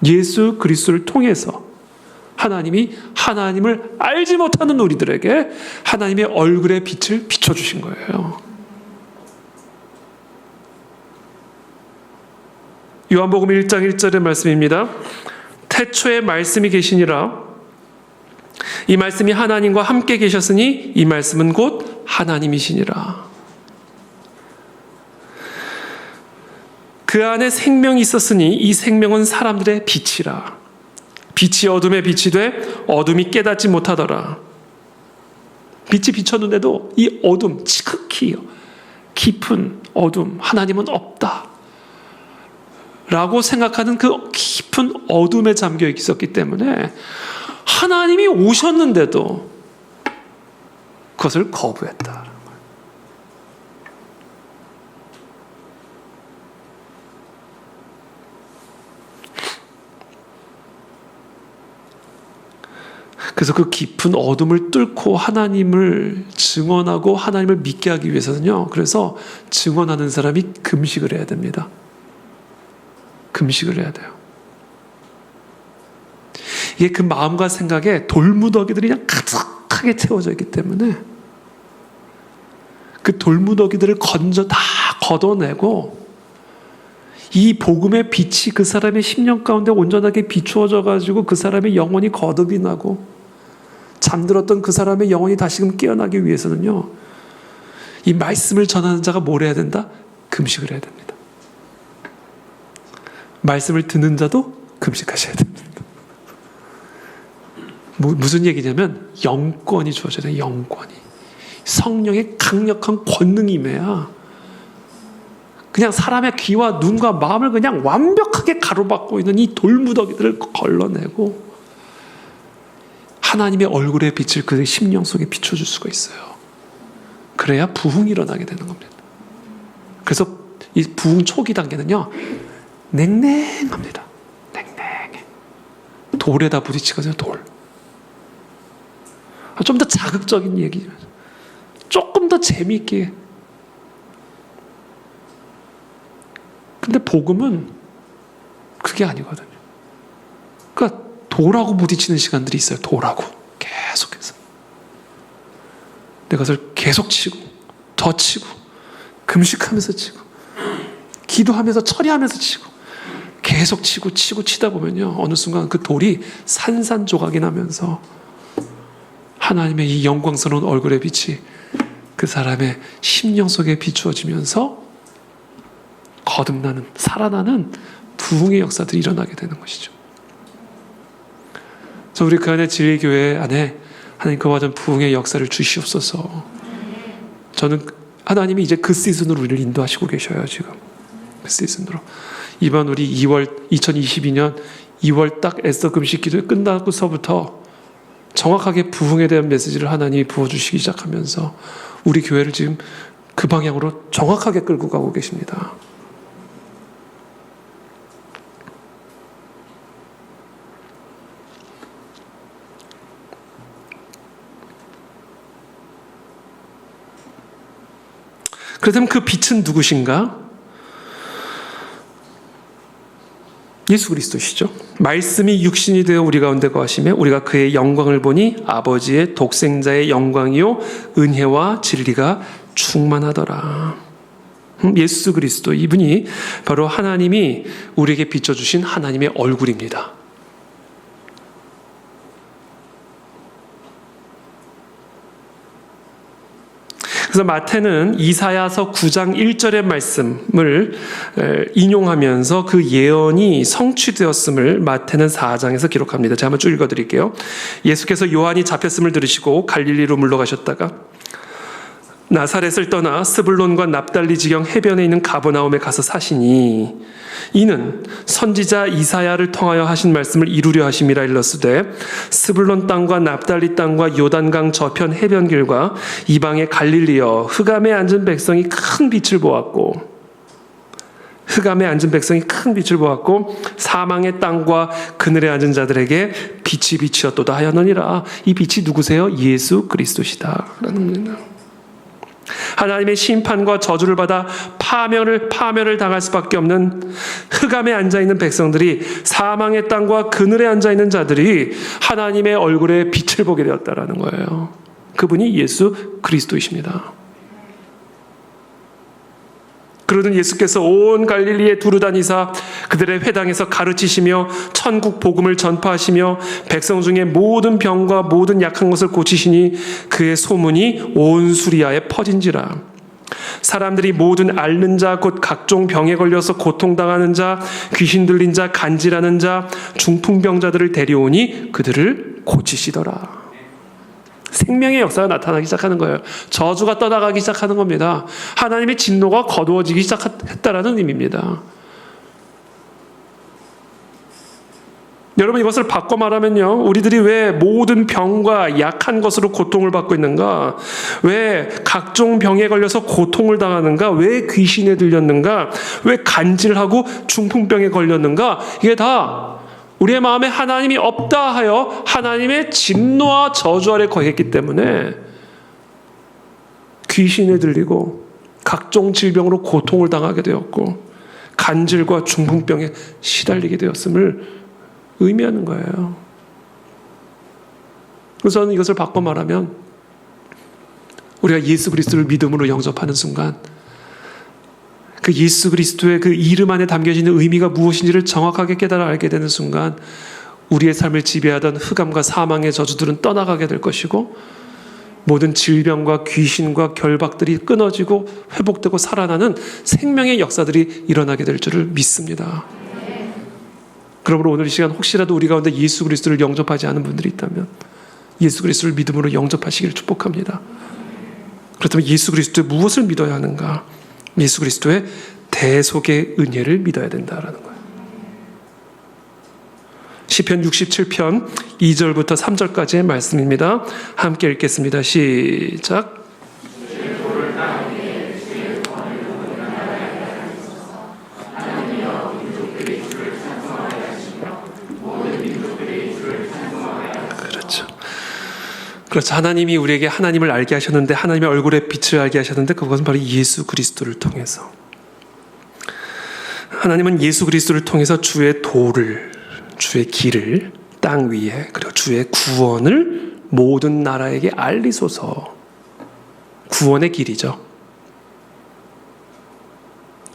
예수 그리스도를 통해서 하나님이 하나님을 알지 못하는 우리들에게 하나님의 얼굴의 빛을 비춰주신 거예요. 요한복음 1장 1절의 말씀입니다. 태초에 말씀이 계시니라. 이 말씀이 하나님과 함께 계셨으니 이 말씀은 곧 하나님이시니라. 그 안에 생명이 있었으니 이 생명은 사람들의 빛이라. 빛이 어둠에 빛이 돼 어둠이 깨닫지 못하더라. 빛이 비쳤는데도 이 어둠, 지극히 깊은 어둠, 하나님은 없다 라고 생각하는 그 깊은 어둠에 잠겨 있었기 때문에 하나님이 오셨는데도 그것을 거부했다. 그래서 그 깊은 어둠을 뚫고 하나님을 증언하고 하나님을 믿게 하기 위해서는요, 그래서 증언하는 사람이 금식을 해야 됩니다. 금식을 해야 돼요. 이게 그 마음과 생각에 돌무더기들이 그냥 가득하게 채워져 있기 때문에 그 돌무더기들을 다 걷어내고 이 복음의 빛이 그 사람의 심령 가운데 온전하게 비추어져 가지고 그 사람의 영혼이 거듭이 나고 잠들었던 그 사람의 영혼이 다시금 깨어나기 위해서는요, 이 말씀을 전하는 자가 뭘 해야 된다? 금식을 해야 됩니다. 말씀을 듣는 자도 금식하셔야 됩니다. 무슨 얘기냐면 영권이 주어져야 돼요. 영권이. 성령의 강력한 권능이 임해야 그냥 사람의 귀와 눈과 마음을 그냥 완벽하게 가로막고 있는 이 돌무더기들을 걸러내고 하나님의 얼굴의 빛을 그의 심령 속에 비춰줄 수가 있어요. 그래야 부흥이 일어나게 되는 겁니다. 그래서 이 부흥 초기 단계는요, 냉랭합니다. 냉랭해. 돌에다 부딪히거든요, 돌. 좀 더 자극적인 얘기, 조금 더 재미있게. 근데 복음은 그게 아니거든요. 그러니까 돌하고 부딪히는 시간들이 있어요. 돌하고 계속해서 내 것을 계속 치고 더 치고 금식하면서 치고 기도하면서 처리하면서 치고 계속 치고 치다 보면요, 어느 순간 그 돌이 산산조각이 나면서 하나님의 이 영광스러운 얼굴의 빛이 그 사람의 심령 속에 비추어지면서 거듭나는, 살아나는 부흥의 역사들이 일어나게 되는 것이죠. 그래서 우리 그 안에 진리교회 안에 하나님 그와 같은 부흥의 역사를 주시옵소서. 저는 하나님이 이제 그 시즌으로 우리를 인도하시고 계셔요. 지금 그 시즌으로 이번 우리 2022년 2월 딱 애써 금식 기도 끝나고서부터 정확하게 부흥에 대한 메시지를 하나님이 부어주시기 시작하면서 우리 교회를 지금 그 방향으로 정확하게 끌고 가고 계십니다. 그렇다면 그 빛은 누구신가? 예수 그리스도시죠. 말씀이 육신이 되어 우리 가운데 거하시며 우리가 그의 영광을 보니 아버지의 독생자의 영광이요 은혜와 진리가 충만하더라. 예수 그리스도, 이분이 바로 하나님이 우리에게 비춰주신 하나님의 얼굴입니다. 그래서 마태는 이사야서 9장 1절의 말씀을 인용하면서 그 예언이 성취되었음을 마태는 4장에서 기록합니다. 제가 한번 쭉 읽어드릴게요. 예수께서 요한이 잡혔음을 들으시고 갈릴리로 물러가셨다가 나사렛을 떠나 스불론과 납달리 지경 해변에 있는 가버나움에 가서 사시니 이는 선지자 이사야를 통하여 하신 말씀을 이루려 하심이라 일렀으되 스불론 땅과 납달리 땅과 요단강 저편 해변길과 이방의 갈릴리여 흑암에 앉은 백성이 큰 빛을 보았고 사망의 땅과 그늘에 앉은 자들에게 빛이 비치었도다 하였느니라. 이 빛이 누구세요? 예수 그리스도시다 라는 겁니다. 하나님의 심판과 저주를 받아 파멸을 당할 수밖에 없는 흑암에 앉아있는 백성들이, 사망의 땅과 그늘에 앉아있는 자들이 하나님의 얼굴에 빛을 보게 되었다라는 거예요. 그분이 예수 그리스도이십니다. 그러던 예수께서 온 갈릴리에 두루다니사 그들의 회당에서 가르치시며 천국 복음을 전파하시며 백성 중에 모든 병과 모든 약한 것을 고치시니 그의 소문이 온 수리아에 퍼진지라. 사람들이 모든 앓는 자 곧 각종 병에 걸려서 고통당하는 자, 귀신 들린 자, 간질하는 자, 중풍병자들을 데려오니 그들을 고치시더라. 생명의 역사가 나타나기 시작하는 거예요. 저주가 떠나가기 시작하는 겁니다. 하나님의 진노가 거두어지기 시작했다라는 의미입니다. 여러분, 이것을 바꿔 말하면요, 우리들이 왜 모든 병과 약한 것으로 고통을 받고 있는가? 왜 각종 병에 걸려서 고통을 당하는가? 왜 귀신에 들렸는가? 왜 간질하고 중풍병에 걸렸는가? 이게 다 우리의 마음에 하나님이 없다 하여 하나님의 진노와 저주 아래 거했기 때문에 귀신에 들리고 각종 질병으로 고통을 당하게 되었고 간질과 중풍병에 시달리게 되었음을 의미하는 거예요. 그래서 저는 이것을 바꿔 말하면 우리가 예수 그리스도를 믿음으로 영접하는 순간 그 예수 그리스도의 그 이름 안에 담겨져 있는 의미가 무엇인지를 정확하게 깨달아 알게 되는 순간 우리의 삶을 지배하던 흑암과 사망의 저주들은 떠나가게 될 것이고 모든 질병과 귀신과 결박들이 끊어지고 회복되고 살아나는 생명의 역사들이 일어나게 될 줄을 믿습니다. 그러므로 오늘 이 시간 혹시라도 우리 가운데 예수 그리스도를 영접하지 않은 분들이 있다면 예수 그리스도를 믿음으로 영접하시기를 축복합니다. 그렇다면 예수 그리스도의 무엇을 믿어야 하는가? 예수 그리스도의 대속의 은혜를 믿어야 된다라는 거예요. 시편 67편 2절부터 3절까지의 말씀입니다. 함께 읽겠습니다. 시작. 그렇죠. 하나님이 우리에게 하나님을 알게 하셨는데 하나님의 얼굴의 빛을 알게 하셨는데 그것은 바로 예수 그리스도를 통해서 하나님은 예수 그리스도를 통해서 주의 도를 주의 길을 땅 위에 그리고 주의 구원을 모든 나라에게 알리소서. 구원의 길이죠.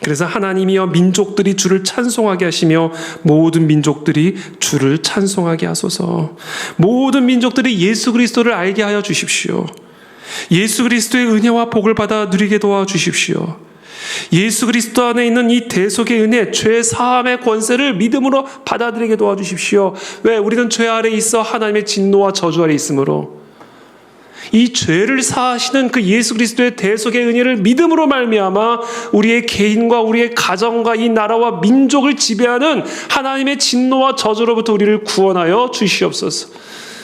그래서 하나님이여 민족들이 주를 찬송하게 하시며 모든 민족들이 주를 찬송하게 하소서. 모든 민족들이 예수 그리스도를 알게 하여 주십시오. 예수 그리스도의 은혜와 복을 받아 누리게 도와주십시오. 예수 그리스도 안에 있는 이 대속의 은혜, 죄 사함의 권세를 믿음으로 받아들이게 도와주십시오. 왜? 우리는 죄 아래 있어 하나님의 진노와 저주 아래 있으므로 이 죄를 사하시는 그 예수 그리스도의 대속의 은혜를 믿음으로 말미암아 우리의 개인과 우리의 가정과 이 나라와 민족을 지배하는 하나님의 진노와 저주로부터 우리를 구원하여 주시옵소서.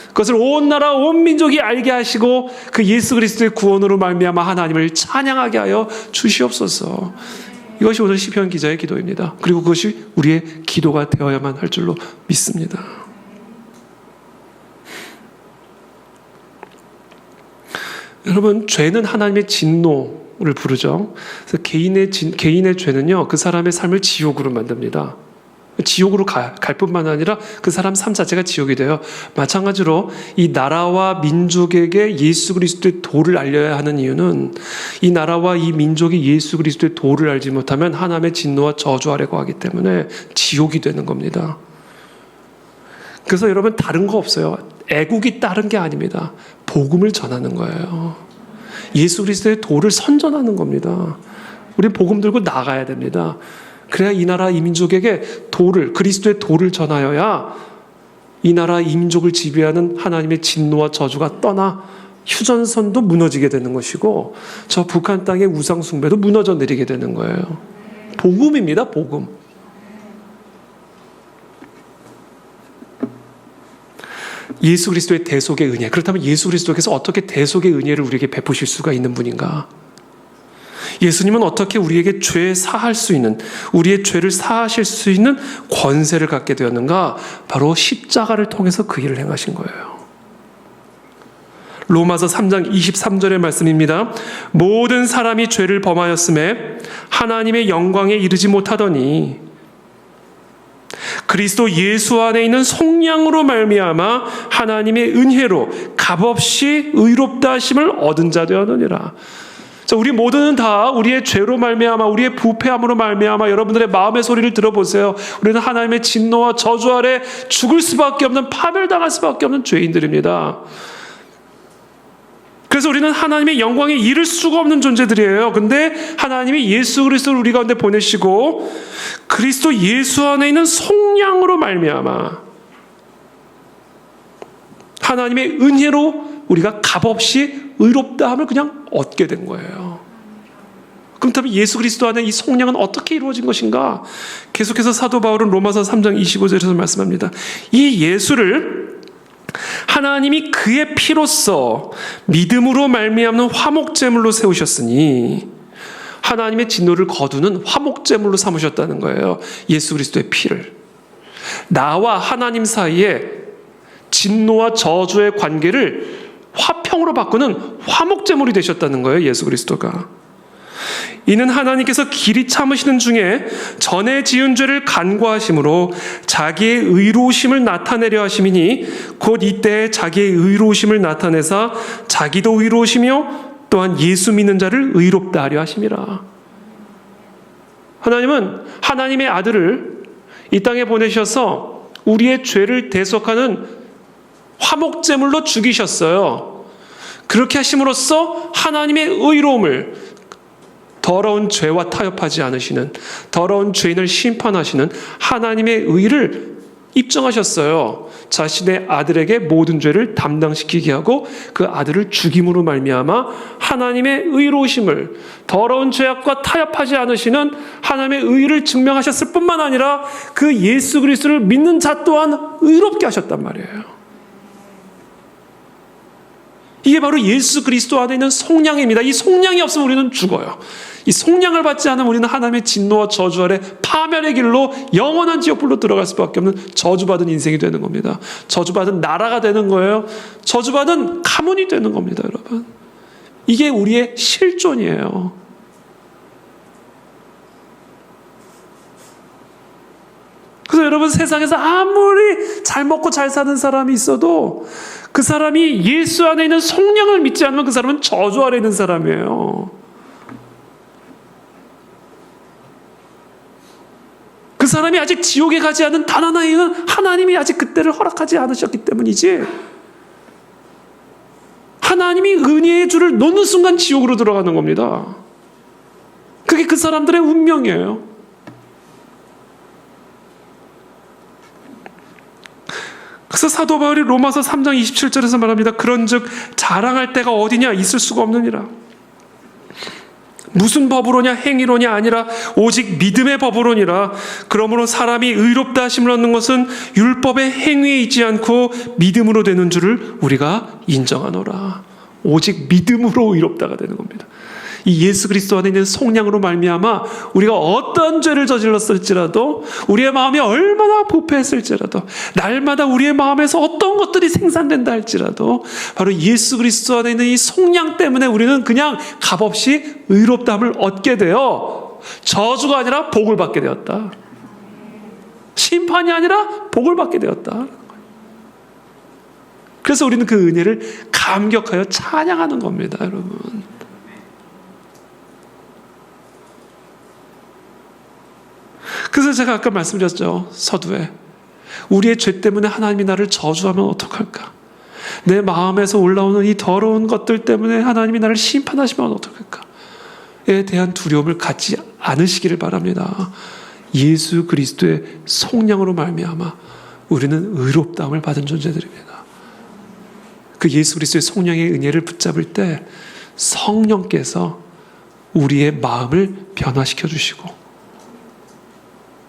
그것을 온 나라 온 민족이 알게 하시고 그 예수 그리스도의 구원으로 말미암아 하나님을 찬양하게 하여 주시옵소서. 이것이 오늘 시편 기자의 기도입니다. 그리고 그것이 우리의 기도가 되어야만 할 줄로 믿습니다. 여러분, 죄는 하나님의 진노를 부르죠. 그래서 개인의 죄는요, 그 사람의 삶을 지옥으로 만듭니다. 지옥으로 갈 뿐만 아니라 그 사람 삶 자체가 지옥이 돼요. 마찬가지로 이 나라와 민족에게 예수 그리스도의 도를 알려야 하는 이유는 이 나라와 이 민족이 예수 그리스도의 도를 알지 못하면 하나님의 진노와 저주 아래 거하기 때문에 지옥이 되는 겁니다. 그래서 여러분 다른 거 없어요. 애국이 다른 게 아닙니다. 복음을 전하는 거예요. 예수 그리스도의 도를 선전하는 겁니다. 우리 복음 들고 나가야 됩니다. 그래야 이 나라 이 민족에게 그리스도의 도를 전하여야 이 나라 이 민족을 지배하는 하나님의 진노와 저주가 떠나 휴전선도 무너지게 되는 것이고 저 북한 땅의 우상 숭배도 무너져 내리게 되는 거예요. 복음입니다. 복음. 예수 그리스도의 대속의 은혜. 그렇다면 예수 그리스도께서 어떻게 대속의 은혜를 우리에게 베푸실 수가 있는 분인가? 예수님은 어떻게 우리에게 죄 사할 수 있는, 우리의 죄를 사하실 수 있는 권세를 갖게 되었는가? 바로 십자가를 통해서 그 일을 행하신 거예요. 로마서 3장 23절의 말씀입니다. 모든 사람이 죄를 범하였음에 하나님의 영광에 이르지 못하더니 그리스도 예수 안에 있는 속량으로 말미암아 하나님의 은혜로 값없이 의롭다 하심을 얻은 자 되었느니라. 자, 우리 모두는 다 우리의 죄로 말미암아 우리의 부패함으로 말미암아 여러분들의 마음의 소리를 들어보세요. 우리는 하나님의 진노와 저주 아래 죽을 수밖에 없는 파멸당할 수밖에 없는 죄인들입니다. 그래서 우리는 하나님의 영광에 이를 수가 없는 존재들이에요. 근데 하나님이 예수 그리스도를 우리 가운데 보내시고 그리스도 예수 안에 있는 속량으로 말미암아 하나님의 은혜로 우리가 값없이 의롭다함을 그냥 얻게 된 거예요. 그렇다면 예수 그리스도 안에 이 속량은 어떻게 이루어진 것인가? 계속해서 사도 바울은 로마서 3장 25절에서 말씀합니다. 이 예수를 하나님이 그의 피로써 믿음으로 말미암는 화목제물로 세우셨으니 하나님의 진노를 거두는 화목제물로 삼으셨다는 거예요. 예수 그리스도의 피를. 나와 하나님 사이에 진노와 저주의 관계를 화평으로 바꾸는 화목제물이 되셨다는 거예요. 예수 그리스도가. 이는 하나님께서 길이 참으시는 중에 전에 지은 죄를 간과하심으로 자기의 의로우심을 나타내려 하심이니 곧 이때 자기의 의로우심을 나타내사 자기도 의로우시며 또한 예수 믿는 자를 의롭다 하려 하심이라. 하나님은 하나님의 아들을 이 땅에 보내셔서 우리의 죄를 대속하는 화목제물로 죽이셨어요. 그렇게 하심으로써 하나님의 의로움을, 더러운 죄와 타협하지 않으시는, 더러운 죄인을 심판하시는 하나님의 의를 입증하셨어요. 자신의 아들에게 모든 죄를 담당시키게 하고 그 아들을 죽임으로 말미암아 하나님의 의로우심을, 더러운 죄악과 타협하지 않으시는 하나님의 의를 증명하셨을 뿐만 아니라 그 예수 그리스도를 믿는 자 또한 의롭게 하셨단 말이에요. 이게 바로 예수 그리스도 안에 있는 속량입니다. 이 속량이 없으면 우리는 죽어요. 이 속량을 받지 않으면 우리는 하나님의 진노와 저주 아래 파멸의 길로 영원한 지옥불로 들어갈 수밖에 없는 저주받은 인생이 되는 겁니다. 저주받은 나라가 되는 거예요. 저주받은 가문이 되는 겁니다, 여러분. 이게 우리의 실존이에요. 그래서 여러분, 세상에서 아무리 잘 먹고 잘 사는 사람이 있어도 그 사람이 예수 안에 있는 속량을 믿지 않으면 그 사람은 저주 아래 있는 사람이에요. 그 사람이 아직 지옥에 가지 않은 단 하나의 이유는 하나님이 아직 그때를 허락하지 않으셨기 때문이지, 하나님이 은혜의 줄을 놓는 순간 지옥으로 들어가는 겁니다. 그게 그 사람들의 운명이에요. 그래서 사도 바울이 로마서 3장 27절에서 말합니다. 그런즉 자랑할 때가 어디냐? 있을 수가 없느니라. 무슨 법으로냐? 행위로냐? 아니라 오직 믿음의 법으로니라. 그러므로 사람이 의롭다 하심을 얻는 것은 율법의 행위에 있지 않고 믿음으로 되는 줄을 우리가 인정하노라. 오직 믿음으로 의롭다가 되는 겁니다. 이 예수 그리스도 안에 있는 속량으로 말미암아 우리가 어떤 죄를 저질렀을지라도, 우리의 마음이 얼마나 부패했을지라도, 날마다 우리의 마음에서 어떤 것들이 생산된다 할지라도 바로 예수 그리스도 안에 있는 이 속량 때문에 우리는 그냥 값없이 의롭다함을 얻게 되어 저주가 아니라 복을 받게 되었다. 심판이 아니라 복을 받게 되었다. 그래서 우리는 그 은혜를 감격하여 찬양하는 겁니다, 여러분. 그래서 제가 아까 말씀드렸죠, 서두에. 우리의 죄 때문에 하나님이 나를 저주하면 어떡할까? 내 마음에서 올라오는 이 더러운 것들 때문에 하나님이 나를 심판하시면 어떡할까?에 대한 두려움을 갖지 않으시기를 바랍니다. 예수 그리스도의 속량으로 말미암아 우리는 의롭다함을 받은 존재들입니다. 그 예수 그리스도의 속량의 은혜를 붙잡을 때 성령께서 우리의 마음을 변화시켜 주시고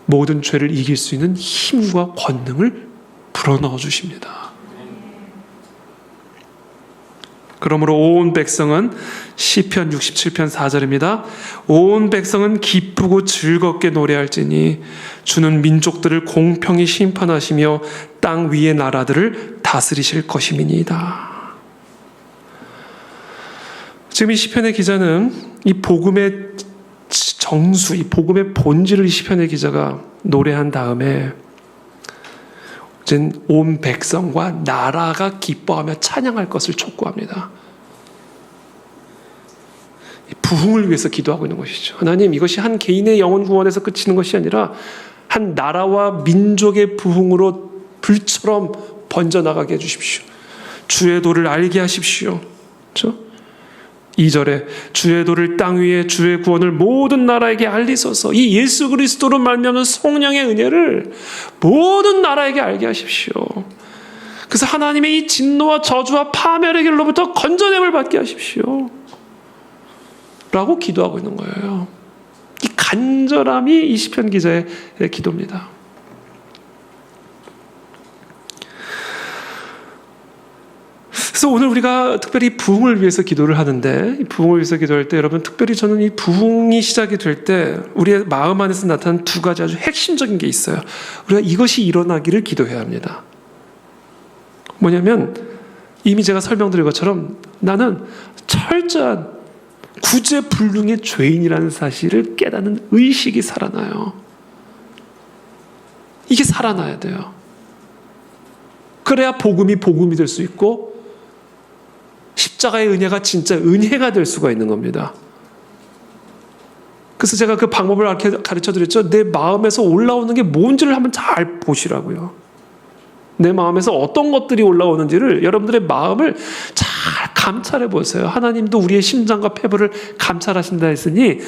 모든 죄를 이길 수 있는 힘과 권능을 불어넣어 주십니다. 그러므로 온 백성은, 시편 67편 4절입니다. 온 백성은 기쁘고 즐겁게 노래할지니 주는 민족들을 공평히 심판하시며 땅 위의 나라들을 다스리실 것임이니이다. 지금 이 시편의 기자는 이 복음의 정수, 이 복음의 본질을 이 시편의 기자가 노래한 다음에 이제 온 백성과 나라가 기뻐하며 찬양할 것을 촉구합니다. 부흥을 위해서 기도하고 있는 것이죠. 하나님, 이것이 한 개인의 영혼 구원에서 그치는 것이 아니라 한 나라와 민족의 부흥으로 불처럼 번져나가게 해주십시오. 주의 도를 알게 하십시오. 그렇죠? 2절에 주의 도를 땅 위에 주의 구원을 모든 나라에게 알리소서. 이 예수 그리스도로 말미암은 성령의 은혜를 모든 나라에게 알게 하십시오. 그래서 하나님의 이 진노와 저주와 파멸의 길로부터 건져냄을 받게 하십시오 라고 기도하고 있는 거예요. 이 간절함이 이 시편 기자의 기도입니다. 그래서 오늘 우리가 특별히 부흥을 위해서 기도를 하는데, 이 부흥을 위해서 기도할 때 여러분, 특별히 저는 이 부흥이 시작이 될 때 우리의 마음 안에서 나타나는 두 가지 아주 핵심적인 게 있어요. 우리가 이것이 일어나기를 기도해야 합니다. 뭐냐면 이미 제가 설명드린 것처럼 나는 철저한 구제불능의 죄인이라는 사실을 깨닫는 의식이 살아나요. 이게 살아나야 돼요. 그래야 복음이 될 수 있고 십자가의 은혜가 진짜 은혜가 될 수가 있는 겁니다. 그래서 제가 그 방법을 가르쳐 드렸죠. 내 마음에서 올라오는 게 뭔지를 한번 잘 보시라고요. 내 마음에서 어떤 것들이 올라오는지를 여러분들의 마음을 잘 감찰해 보세요. 하나님도 우리의 심장과 폐부를 감찰하신다 했으니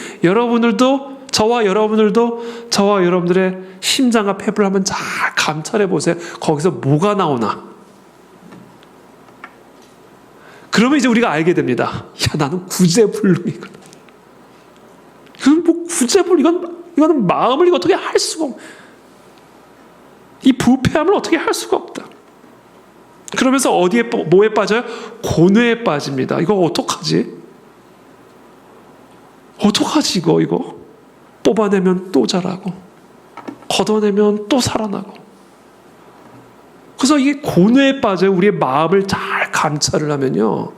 저와 여러분들의 심장과 폐부를 한번 잘 감찰해 보세요. 거기서 뭐가 나오나. 그러면 이제 우리가 알게 됩니다. 야, 나는 구제불능이거든. 이건 뭐 이거는 마음을 어떻게 할 수가 없. 이 부패함을 어떻게 할 수가 없다. 그러면서 뭐에 빠져요? 고뇌에 빠집니다. 이거 어떡하지? 이거? 뽑아내면 또 자라고, 걷어내면 또 살아나고. 그래서 이게 고뇌에 빠져요. 우리의 마음을 잘 감찰을 하면요,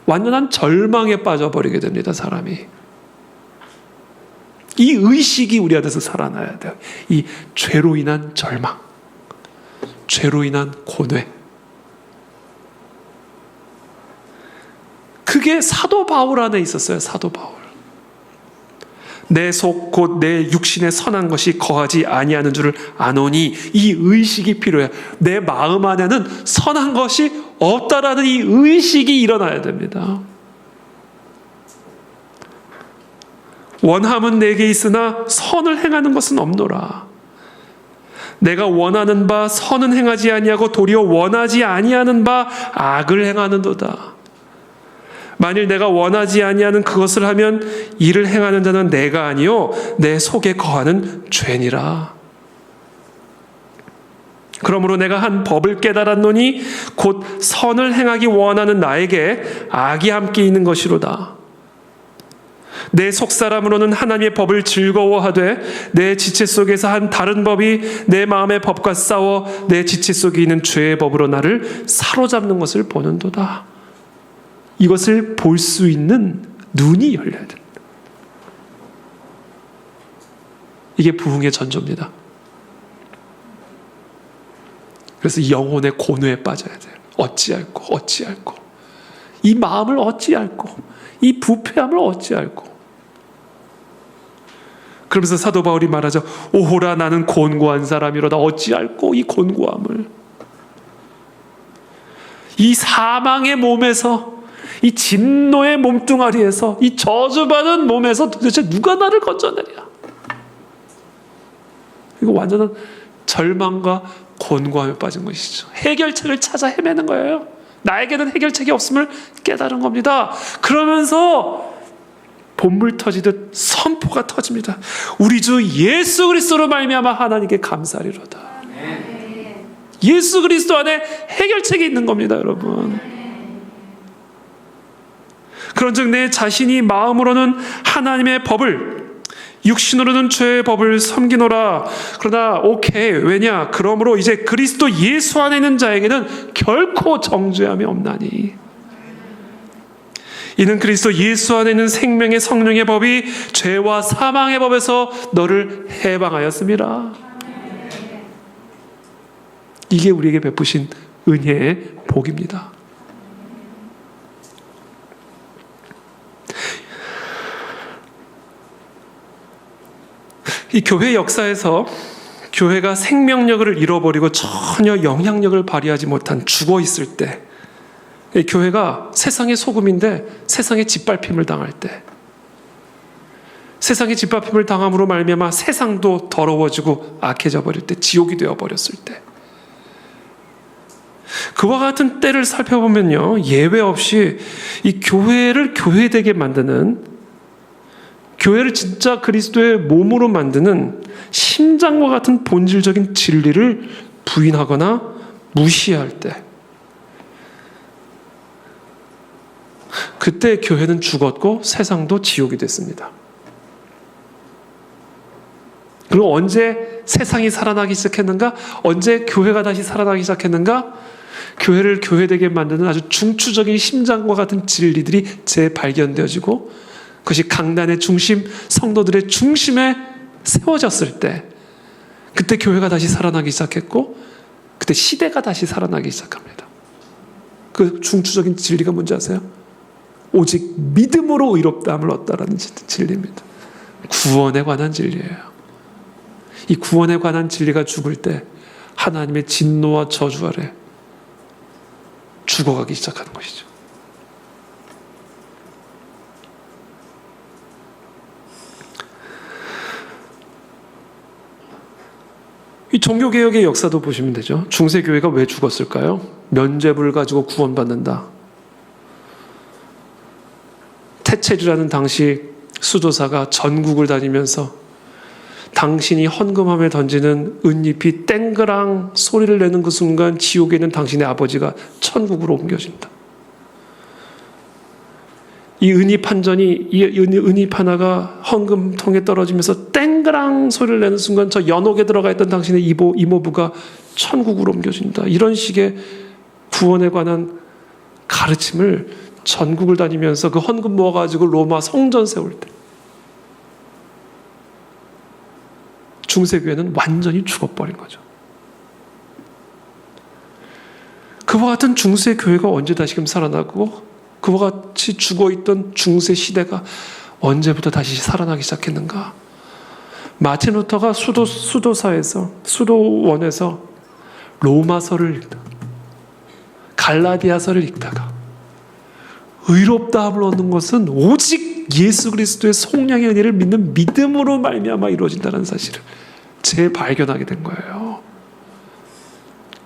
완전한 절망에 빠져버리게 됩니다, 사람이. 이 의식이 우리 안에서 살아나야 돼요. 이 죄로 인한 절망, 죄로 인한 고뇌. 그게 사도 바울 안에 있었어요. 사도 바울. 내 속 곧 내 육신에 선한 것이 거하지 아니하는 줄을 아노니, 이 의식이 필요해요. 내 마음 안에는 선한 것이 없다라는 이 의식이 일어나야 됩니다. 원함은 내게 있으나 선을 행하는 것은 없노라. 내가 원하는 바 선은 행하지 아니하고 도리어 원하지 아니하는 바 악을 행하는도다. 만일 내가 원하지 아니하는 그것을 하면 이를 행하는 자는 내가 아니요 내 속에 거하는 죄니라. 그러므로 내가 한 법을 깨달았노니 곧 선을 행하기 원하는 나에게 악이 함께 있는 것이로다. 내 속사람으로는 하나님의 법을 즐거워하되 내 지체 속에서 한 다른 법이 내 마음의 법과 싸워 내 지체 속에 있는 죄의 법으로 나를 사로잡는 것을 보는도다. 이것을 볼 수 있는 눈이 열려야 됩니다. 이게 부흥의 전조입니다. 그래서 영혼의 고뇌에 빠져야 돼요. 어찌할꼬. 이 마음을 어찌할꼬. 이 부패함을 어찌할꼬. 그러면서 사도 바울이 말하죠. 오호라 나는 곤고한 사람이로다. 어찌할꼬 이 곤고함을. 이 사망의 몸에서, 이 진노의 몸뚱아리에서, 이 저주받은 몸에서 도대체 누가 나를 건져내랴. 이거 완전한 절망과 곤고함에 빠진 것이죠. 해결책을 찾아 헤매는 거예요. 나에게는 해결책이 없음을 깨달은 겁니다. 그러면서 본물 터지듯 선포가 터집니다. 우리 주 예수 그리스도로 말미암아 하나님께 감사하리로다. 예수 그리스도 안에 해결책이 있는 겁니다, 여러분. 그런즉 내 자신이 마음으로는 하나님의 법을, 육신으로는 죄의 법을 섬기노라. 그러나 오케이, 왜냐? 그러므로 이제 그리스도 예수 안에 있는 자에게는 결코 정죄함이 없나니. 이는 그리스도 예수 안에 있는 생명의 성령의 법이 죄와 사망의 법에서 너를 해방하였습니다. 이게 우리에게 베푸신 은혜의 복입니다. 이 교회 역사에서 교회가 생명력을 잃어버리고 전혀 영향력을 발휘하지 못한 죽어 있을 때, 교회가 세상의 소금인데 세상의 짓밟힘을 당할 때, 세상의 짓밟힘을 당함으로 말미암아 세상도 더러워지고 악해져 버릴 때, 지옥이 되어 버렸을 때, 그와 같은 때를 살펴보면요, 예외 없이 이 교회를 교회되게 만드는, 교회를 진짜 그리스도의 몸으로 만드는 심장과 같은 본질적인 진리를 부인하거나 무시할 때, 그때 교회는 죽었고 세상도 지옥이 됐습니다. 그리고 언제 세상이 살아나기 시작했는가? 언제 교회가 다시 살아나기 시작했는가? 교회를 교회되게 만드는 아주 중추적인 심장과 같은 진리들이 재발견되어지고 그것이 강단의 중심, 성도들의 중심에 세워졌을 때 그때 교회가 다시 살아나기 시작했고 그때 시대가 다시 살아나기 시작합니다. 그 중추적인 진리가 뭔지 아세요? 오직 믿음으로 의롭다함을 얻다라는 진리입니다. 구원에 관한 진리예요. 이 구원에 관한 진리가 죽을 때 하나님의 진노와 저주 아래 죽어가기 시작하는 것이죠. 이 종교개혁의 역사도 보시면 되죠. 중세교회가 왜 죽었을까요? 면죄부를 가지고 구원받는다. 태첼이라는 당시 수도사가 전국을 다니면서 당신이 헌금함에 던지는 은잎이 땡그랑 소리를 내는 그 순간 지옥에 있는 당신의 아버지가 천국으로 옮겨진다. 이 은잎 한 전이, 이 은잎 하나가 헌금통에 떨어지면서 땡그랑 소리를 내는 순간 저 연옥에 들어가 있던 당신의 이모부가 천국으로 옮겨진다. 이런 식의 구원에 관한 가르침을 전국을 다니면서 그 헌금 모아가지고 로마 성전 세울 때 중세교회는 완전히 죽어버린 거죠. 그와 같은 중세교회가 언제 다시금 살아나고 그와 같이 죽어있던 중세시대가 언제부터 다시 살아나기 시작했는가? 마틴 루터가 수도원에서 로마서를 읽다가 갈라디아서를 읽다가 의롭다함을 얻는 것은 오직 예수 그리스도의 속량의 은혜를 믿는 믿음으로 말미암아 이루어진다는 사실을 재발견하게 된 거예요.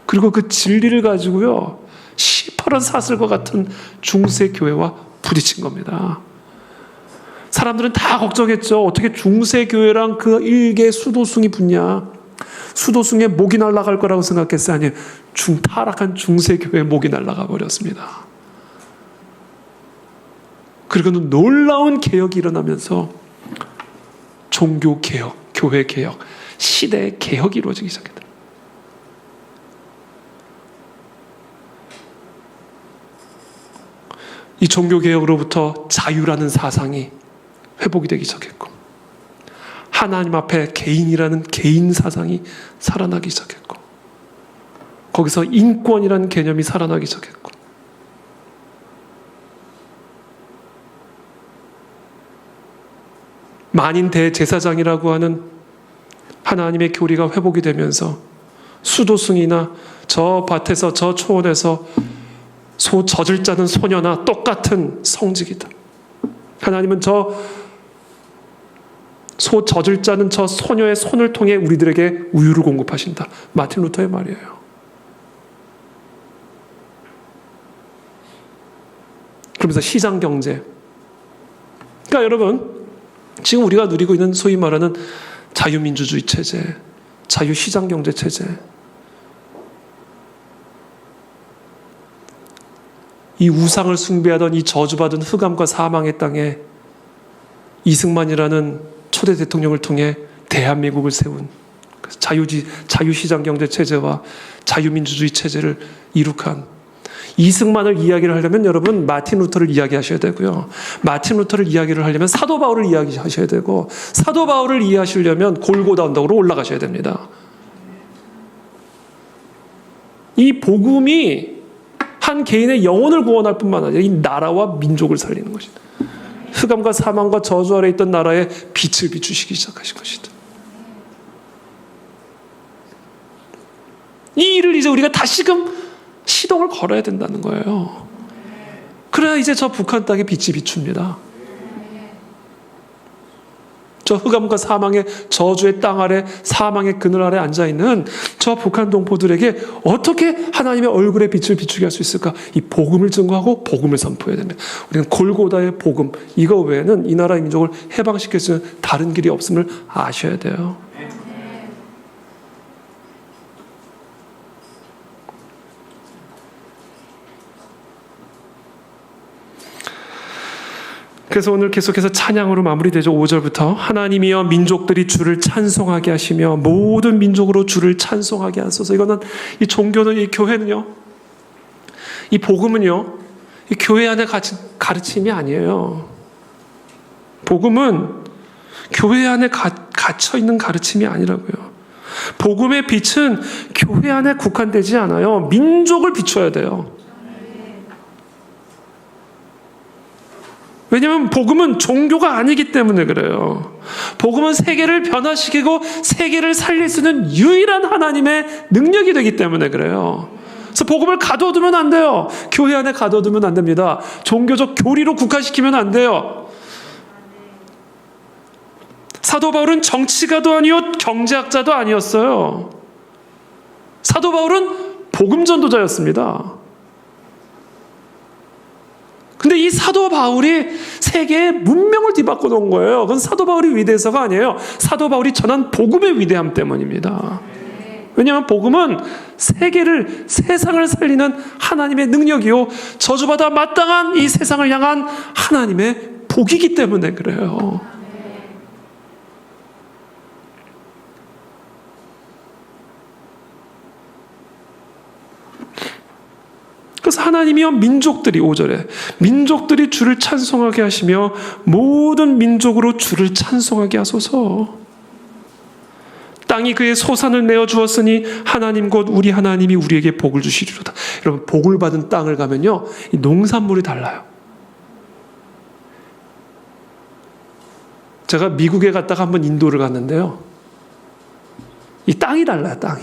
그리고 그 진리를 가지고요 시퍼런 사슬과 같은 중세교회와 부딪힌 겁니다. 사람들은 다 걱정했죠. 어떻게 중세교회랑 그 일개 수도승이 붙냐. 수도승의 목이 날아갈 거라고 생각했어요. 아니, 타락한 중세교회의 목이 날아가 버렸습니다. 그리고는 놀라운 개혁이 일어나면서 종교개혁, 교회개혁, 시대의 개혁이 이루어지기 시작했다. 이 종교개혁으로부터 자유라는 사상이 회복이 되기 시작했고 하나님 앞에 개인이라는 개인 사상이 살아나기 시작했고 거기서 인권이라는 개념이 살아나기 시작했고 만인 대제사장이라고 하는 하나님의 교리가 회복이 되면서 수도승이나 저 밭에서 저 초원에서 소 젖을 짜는 소녀나 똑같은 성직이다. 하나님은 저 소 젖을 짜는 저 소녀의 손을 통해 우리들에게 우유를 공급하신다. 마틴 루터의 말이에요. 그러면서 시장경제. 그러니까 여러분 지금 우리가 누리고 있는 소위 말하는 자유민주주의 체제, 자유시장경제 체제 이 우상을 숭배하던 이 저주받은 흑암과 사망의 땅에 이승만이라는 초대 대통령을 통해 대한민국을 세운 자유시장 경제 체제와 자유민주주의 체제를 이룩한 이승만을 이야기를 하려면 여러분 마틴 루터를 이야기하셔야 되고요. 마틴 루터를 이야기를 하려면 사도 바울을 이야기하셔야 되고 사도 바울을 이해하시려면 골고다 언덕으로 올라가셔야 됩니다. 이 복음이 한 개인의 영혼을 구원할 뿐만 아니라 이 나라와 민족을 살리는 것이다. 흑암과 사망과 저주 아래 있던 나라에 빛을 비추시기 시작하신 것이다. 이 일을 이제 우리가 다시금 시동을 걸어야 된다는 거예요. 그래야 이제 저 북한 땅에 빛이 비춥니다. 저 흑암과 사망의 저주의 땅 아래 사망의 그늘 아래 앉아있는 저 북한 동포들에게 어떻게 하나님의 얼굴에 빛을 비추게 할 수 있을까? 이 복음을 증거하고 복음을 선포해야 됩니다. 우리는 골고다의 복음 이거 외에는 이 나라의 민족을 해방시킬 수 있는 다른 길이 없음을 아셔야 돼요. 그래서 오늘 계속해서 찬양으로 마무리되죠. 5절부터 하나님이여 민족들이 주를 찬송하게 하시며 모든 민족으로 주를 찬송하게 하소서. 이거는 이 종교는 이 교회는요 이 복음은요, 이 교회 안에 가르침이 아니에요. 복음은 교회 안에 갇혀 있는 가르침이 아니라고요. 복음의 빛은 교회 안에 국한되지 않아요. 민족을 비춰야 돼요. 왜냐하면 복음은 종교가 아니기 때문에 그래요. 복음은 세계를 변화시키고 세계를 살릴 수 있는 유일한 하나님의 능력이 되기 때문에 그래요. 그래서 복음을 가둬두면 안 돼요. 교회 안에 가둬두면 안 됩니다. 종교적 교리로 국한시키면 안 돼요. 사도 바울은 정치가도 아니요 경제학자도 아니었어요. 사도 바울은 복음 전도자였습니다. 근데 이 사도 바울이 세계의 문명을 뒤바꿔 놓은 거예요. 그건 사도 바울이 위대해서가 아니에요. 사도 바울이 전한 복음의 위대함 때문입니다. 왜냐하면 복음은 세상을 살리는 하나님의 능력이요, 저주받아 마땅한 이 세상을 향한 하나님의 복이기 때문에 그래요. 그래서 하나님이여 민족들이 5절에 민족들이 주를 찬송하게 하시며 모든 민족으로 주를 찬송하게 하소서. 땅이 그의 소산을 내어 주었으니 하나님 곧 우리 하나님이 우리에게 복을 주시리로다. 여러분, 복을 받은 땅을 가면요, 이 농산물이 달라요. 제가 미국에 갔다가 한번 인도를 갔는데요, 이 땅이 달라요. 땅이.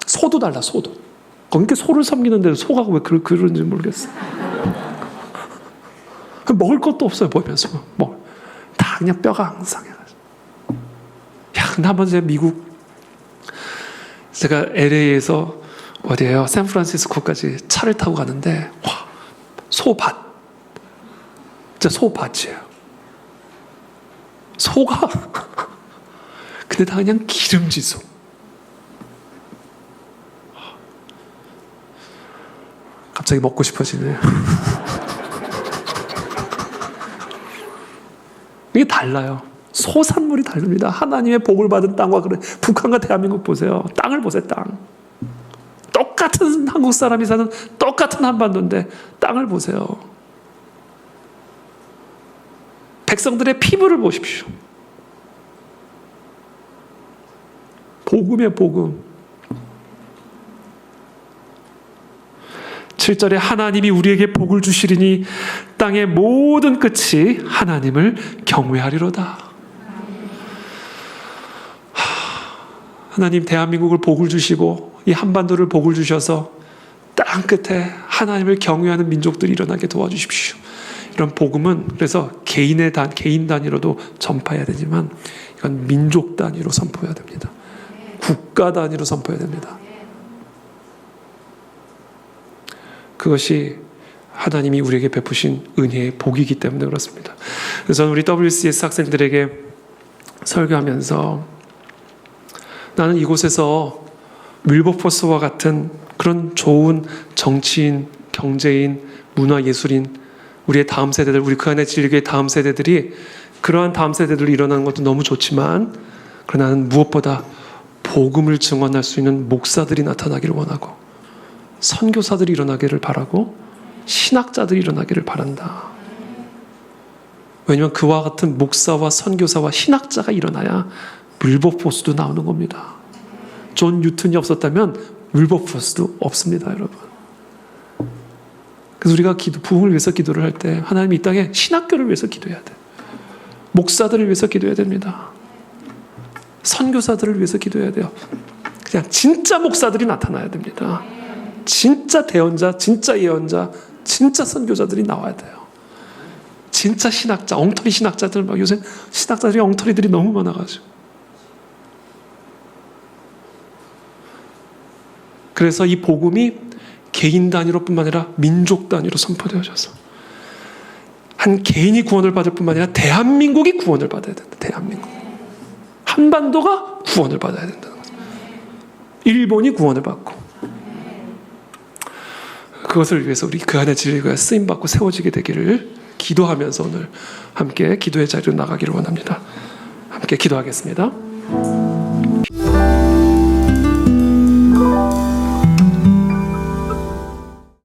소도 달라. 소도. 그러니까 소를 섬기는데 소가 왜 그런지 모르겠어요. 먹을 것도 없어요. 보면서 다 그냥 뼈가 항상 해가지고. 근데 한번 제가 LA에서 어디예요? 샌프란시스코까지 차를 타고 가는데, 와, 소밭. 진짜 소밭이에요. 소가 근데 다 그냥 기름지소. 갑자기 먹고 싶어지네요. 이게 달라요. 소산물이 다릅니다. 하나님의 복을 받은 땅과 그래. 북한과 대한민국 보세요. 땅을 보세요. 땅. 똑같은 한국 사람이 사는 똑같은 한반도인데 땅을 보세요. 백성들의 피부를 보십시오. 복음의 복음. 7절에 하나님이 우리에게 복을 주시리니 땅의 모든 끝이 하나님을 경외하리로다. 하나님 대한민국을 복을 주시고 이 한반도를 복을 주셔서 땅 끝에 하나님을 경외하는 민족들이 일어나게 도와주십시오. 이런 복음은 그래서 개인 단위로도 전파해야 되지만 이건 민족 단위로 선포해야 됩니다. 국가 단위로 선포해야 됩니다. 그것이 하나님이 우리에게 베푸신 은혜의 복이기 때문에 그렇습니다. 그래서 우리 WCS 학생들에게 설교하면서 나는 이곳에서 윌버포스와 같은 그런 좋은 정치인, 경제인, 문화예술인, 우리의 다음 세대들, 우리 그 안에 진리교의 다음 세대들이 그러한 다음 세대들이 일어나는 것도 너무 좋지만, 그러나 나는 무엇보다 복음을 증언할 수 있는 목사들이 나타나기를 원하고, 선교사들이 일어나기를 바라고, 신학자들이 일어나기를 바란다. 왜냐하면 그와 같은 목사와 선교사와 신학자가 일어나야 윌버포스도 나오는 겁니다. 존 뉴턴이 없었다면 윌버포스도 없습니다, 여러분. 그래서 우리가 부흥을 위해서 기도를 할 때 하나님이 이 땅에 신학교를 위해서 기도해야 돼. 목사들을 위해서 기도해야 됩니다. 선교사들을 위해서 기도해야 돼요. 그냥 진짜 목사들이 나타나야 됩니다. 진짜 대언자, 진짜 예언자, 진짜 선교자들이 나와야 돼요. 진짜 신학자, 엉터리 신학자들, 요새 신학자들이 엉터리들이 너무 많아가지고. 그래서 이 복음이 개인 단위로뿐만 아니라 민족 단위로 선포되어져서 한 개인이 구원을 받을 뿐만 아니라 대한민국이 구원을 받아야 된다. 대한민국. 한반도가 구원을 받아야 된다는 거죠. 일본이 구원을 받고. 그것을 위해서 우리 그 안에 진리가 쓰임받고 세워지게 되기를 기도하면서 오늘 함께 기도의 자리로 나가기를 원합니다. 함께 기도하겠습니다.